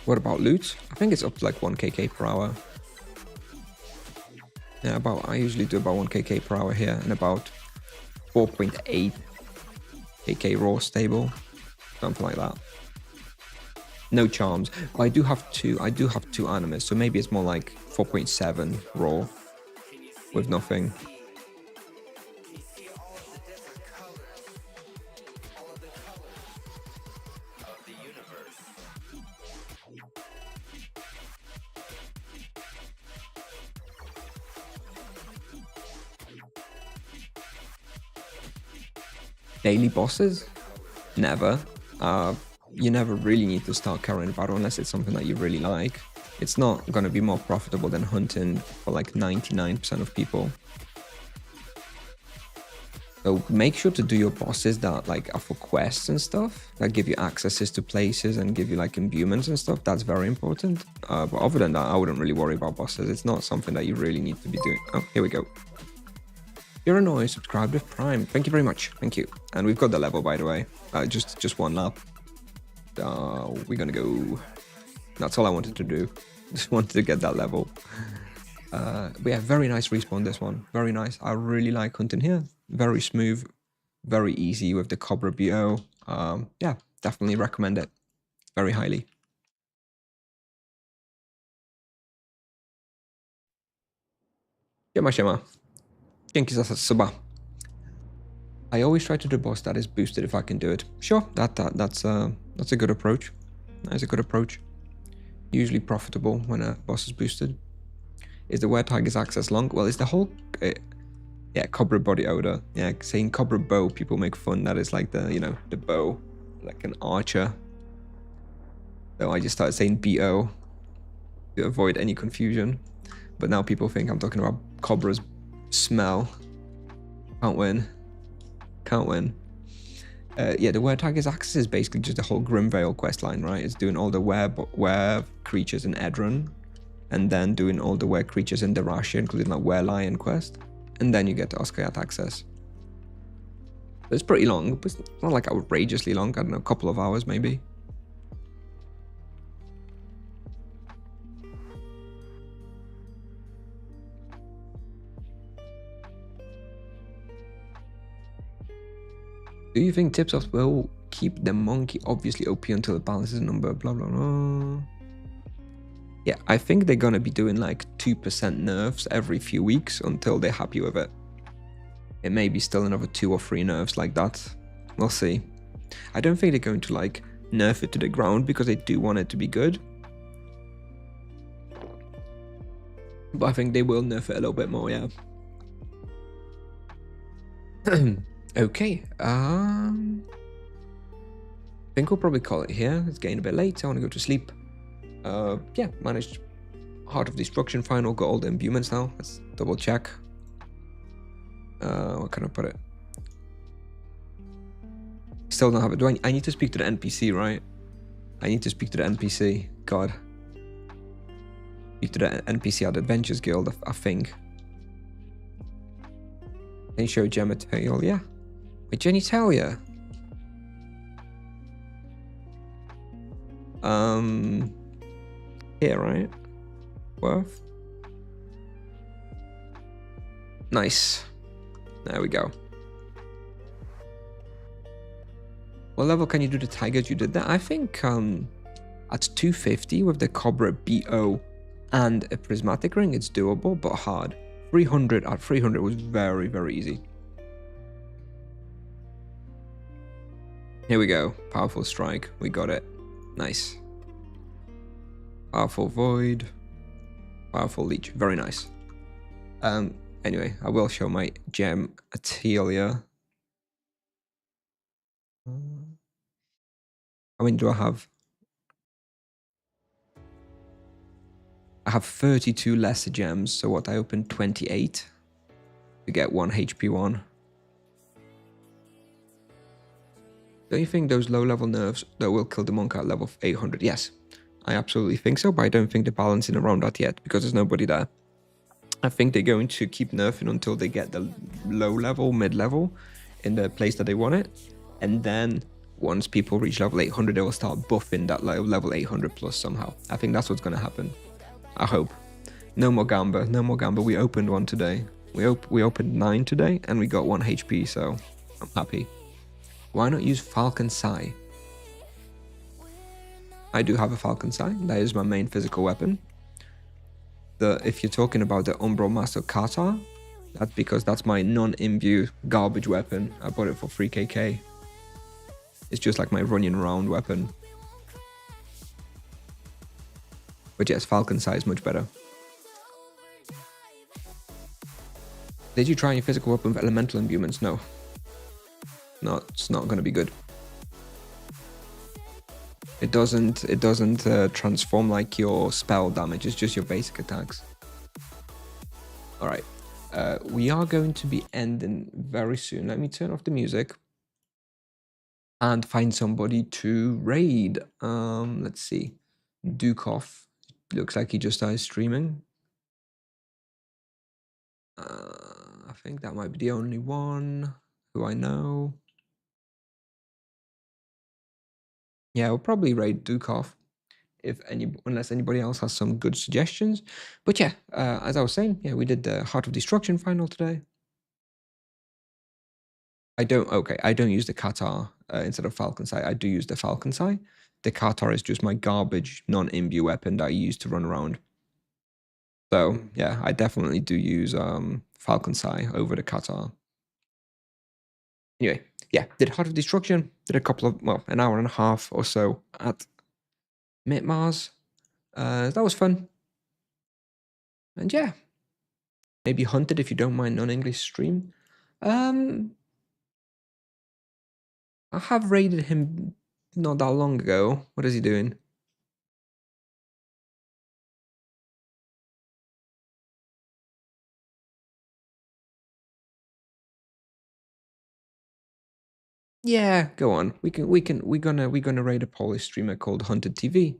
S1: What about loot? I think it's up to like 1kk per hour. Yeah, I usually do about 1kk per hour here and about 4.8 kk raw stable, something like that. No charms. But I do have two animus, so maybe it's more like 4.7 raw with nothing. Daily bosses? Never. you never really need to start carrying Varo unless it's something that you really like. It's not going to be more profitable than hunting for like 99% of people. So make sure to do your bosses that like are for quests and stuff, that give you accesses to places and give you like imbuements and stuff. That's very important. But other than that, I wouldn't really worry about bosses. It's not something that you really need to be doing. Oh, here we go. You're annoying, subscribed with Prime. Thank you very much. Thank you. And we've got the level, by the way. Just one lap. We're gonna go. That's all I wanted to do. Just wanted to get that level. We have very nice respawn this one. Very nice. I really like hunting here. Very smooth, very easy with the Cobra BO. Yeah, definitely recommend it very highly. Siema. Dzięki za suba. I always try to do boss that is boosted if I can do it. Sure, that's a good approach. That is a good approach. Usually profitable when a boss is boosted. Is the Were Tiger's access long? Well, it's the whole... yeah, Cobra body odor. Yeah, saying Cobra bow, people make fun. That is like the, you know, the bow, like an archer. So I just started saying BO to avoid any confusion. But now people think I'm talking about Cobra's smell. Can't win. Can't win. Yeah, the Were Tiger's access is basically just the whole Grimvale questline, right? It's doing all the were creatures in Edron, and then doing all the were creatures in Darasha, including like Were Lion quest. And then you get to Oskayat access. It's pretty long, but it's not like outrageously long. I don't know, a couple of hours maybe. Do you think Tipsoft will keep the monkey obviously OP until it balances a number? Blah, blah, blah. Yeah, I think they're going to be doing like 2% nerfs every few weeks until they're happy with it. It may be still another 2 or 3 nerfs like that. We'll see. I don't think they're going to like nerf it to the ground because they do want it to be good. But I think they will nerf it a little bit more, yeah. Okay. I think we'll probably call it here. It's getting a bit late. I want to go to sleep. Yeah, managed Heart of Destruction final, got all the imbuements now. Let's double check. What can I put it? Still don't have it. I need to speak to the NPC, right? I need to speak to the NPC. God. Speak to the NPC at Adventures Guild, I think. Can you show genitalia? Yeah. Wait, genitalia? Here, right? Worth? Nice. There we go. What level can you do the tigers? You did that? I think at 250 with the Cobra BO and a prismatic ring, it's doable, but hard. 300 at 300 was very, very easy. Here we go. Powerful strike. We got it. Nice. Powerful void. Powerful leech. Very nice. Anyway, I will show my gem Atelia. How many do I have? I have 32 lesser gems, so what, I opened 28 to get 1 HP 1. Don't you think those low-level nerfs that will kill the monk at level 800? Yes, I absolutely think so, but I don't think they're balancing around that yet because there's nobody there. I think they're going to keep nerfing until they get the low-level, mid-level in the place that they want it. And then once people reach level 800, they will start buffing that level 800 plus somehow. I think that's what's going to happen. I hope. No more Gamba. No more Gamba. We opened one today. We opened 9 today and we got 1 HP, so I'm happy. Why not use Falcon Sai? I do have a Falcon Sai. That is my main physical weapon. If you're talking about the Umbral Master Kata, that's because that's my non-imbue garbage weapon. I bought it for 3kk. It's just like my running around weapon. But yes, Falcon Sai is much better. Did you try your physical weapon with elemental imbuements? No. No, it's not going to be good. It doesn't transform like your spell damage. It's just your basic attacks. All right. We are going to be ending very soon. Let me turn off the music and find somebody to raid. Let's see. Dukov. Looks like he just started streaming. I think that might be the only one who I know. Yeah, we'll probably raid Dukov unless anybody else has some good suggestions. But yeah, as I was saying, yeah, we did the Heart of Destruction final today. I don't use the Qatar instead of Falcon Sight. I do use the Falcon Sight. The Qatar is just my garbage non-imbue weapon that I use to run around. So yeah, I definitely do use Falcon Sight over the Qatar. Anyway, yeah, did Heart of Destruction, did a couple of, well, an hour and a half or so at Mars. That was fun. And yeah, maybe Hunted if you don't mind non-English stream. I have raided him not that long ago. What is he doing? Yeah, go on. We're gonna raid a Polish streamer called Hunted TV.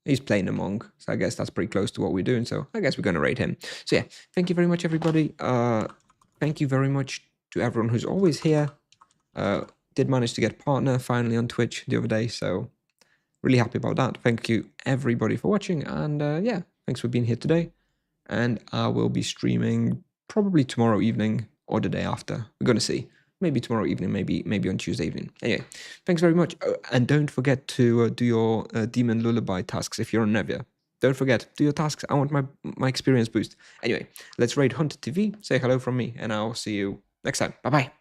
S1: He's playing Among, so I guess that's pretty close to what we're doing. So I guess we're gonna raid him. So yeah, thank you very much, everybody. Thank you very much to everyone who's always here. Did manage to get partner finally on Twitch the other day, so really happy about that. Thank you everybody for watching, and yeah, thanks for being here today. And I will be streaming probably tomorrow evening or the day after. We're gonna see. Maybe tomorrow evening, maybe on Tuesday evening. Anyway, thanks very much. And don't forget to do your Demon Lullaby tasks if you're on Nevia. Don't forget, do your tasks. I want my experience boost. Anyway, let's raid Hunter TV. Say hello from me, and I'll see you next time. Bye-bye.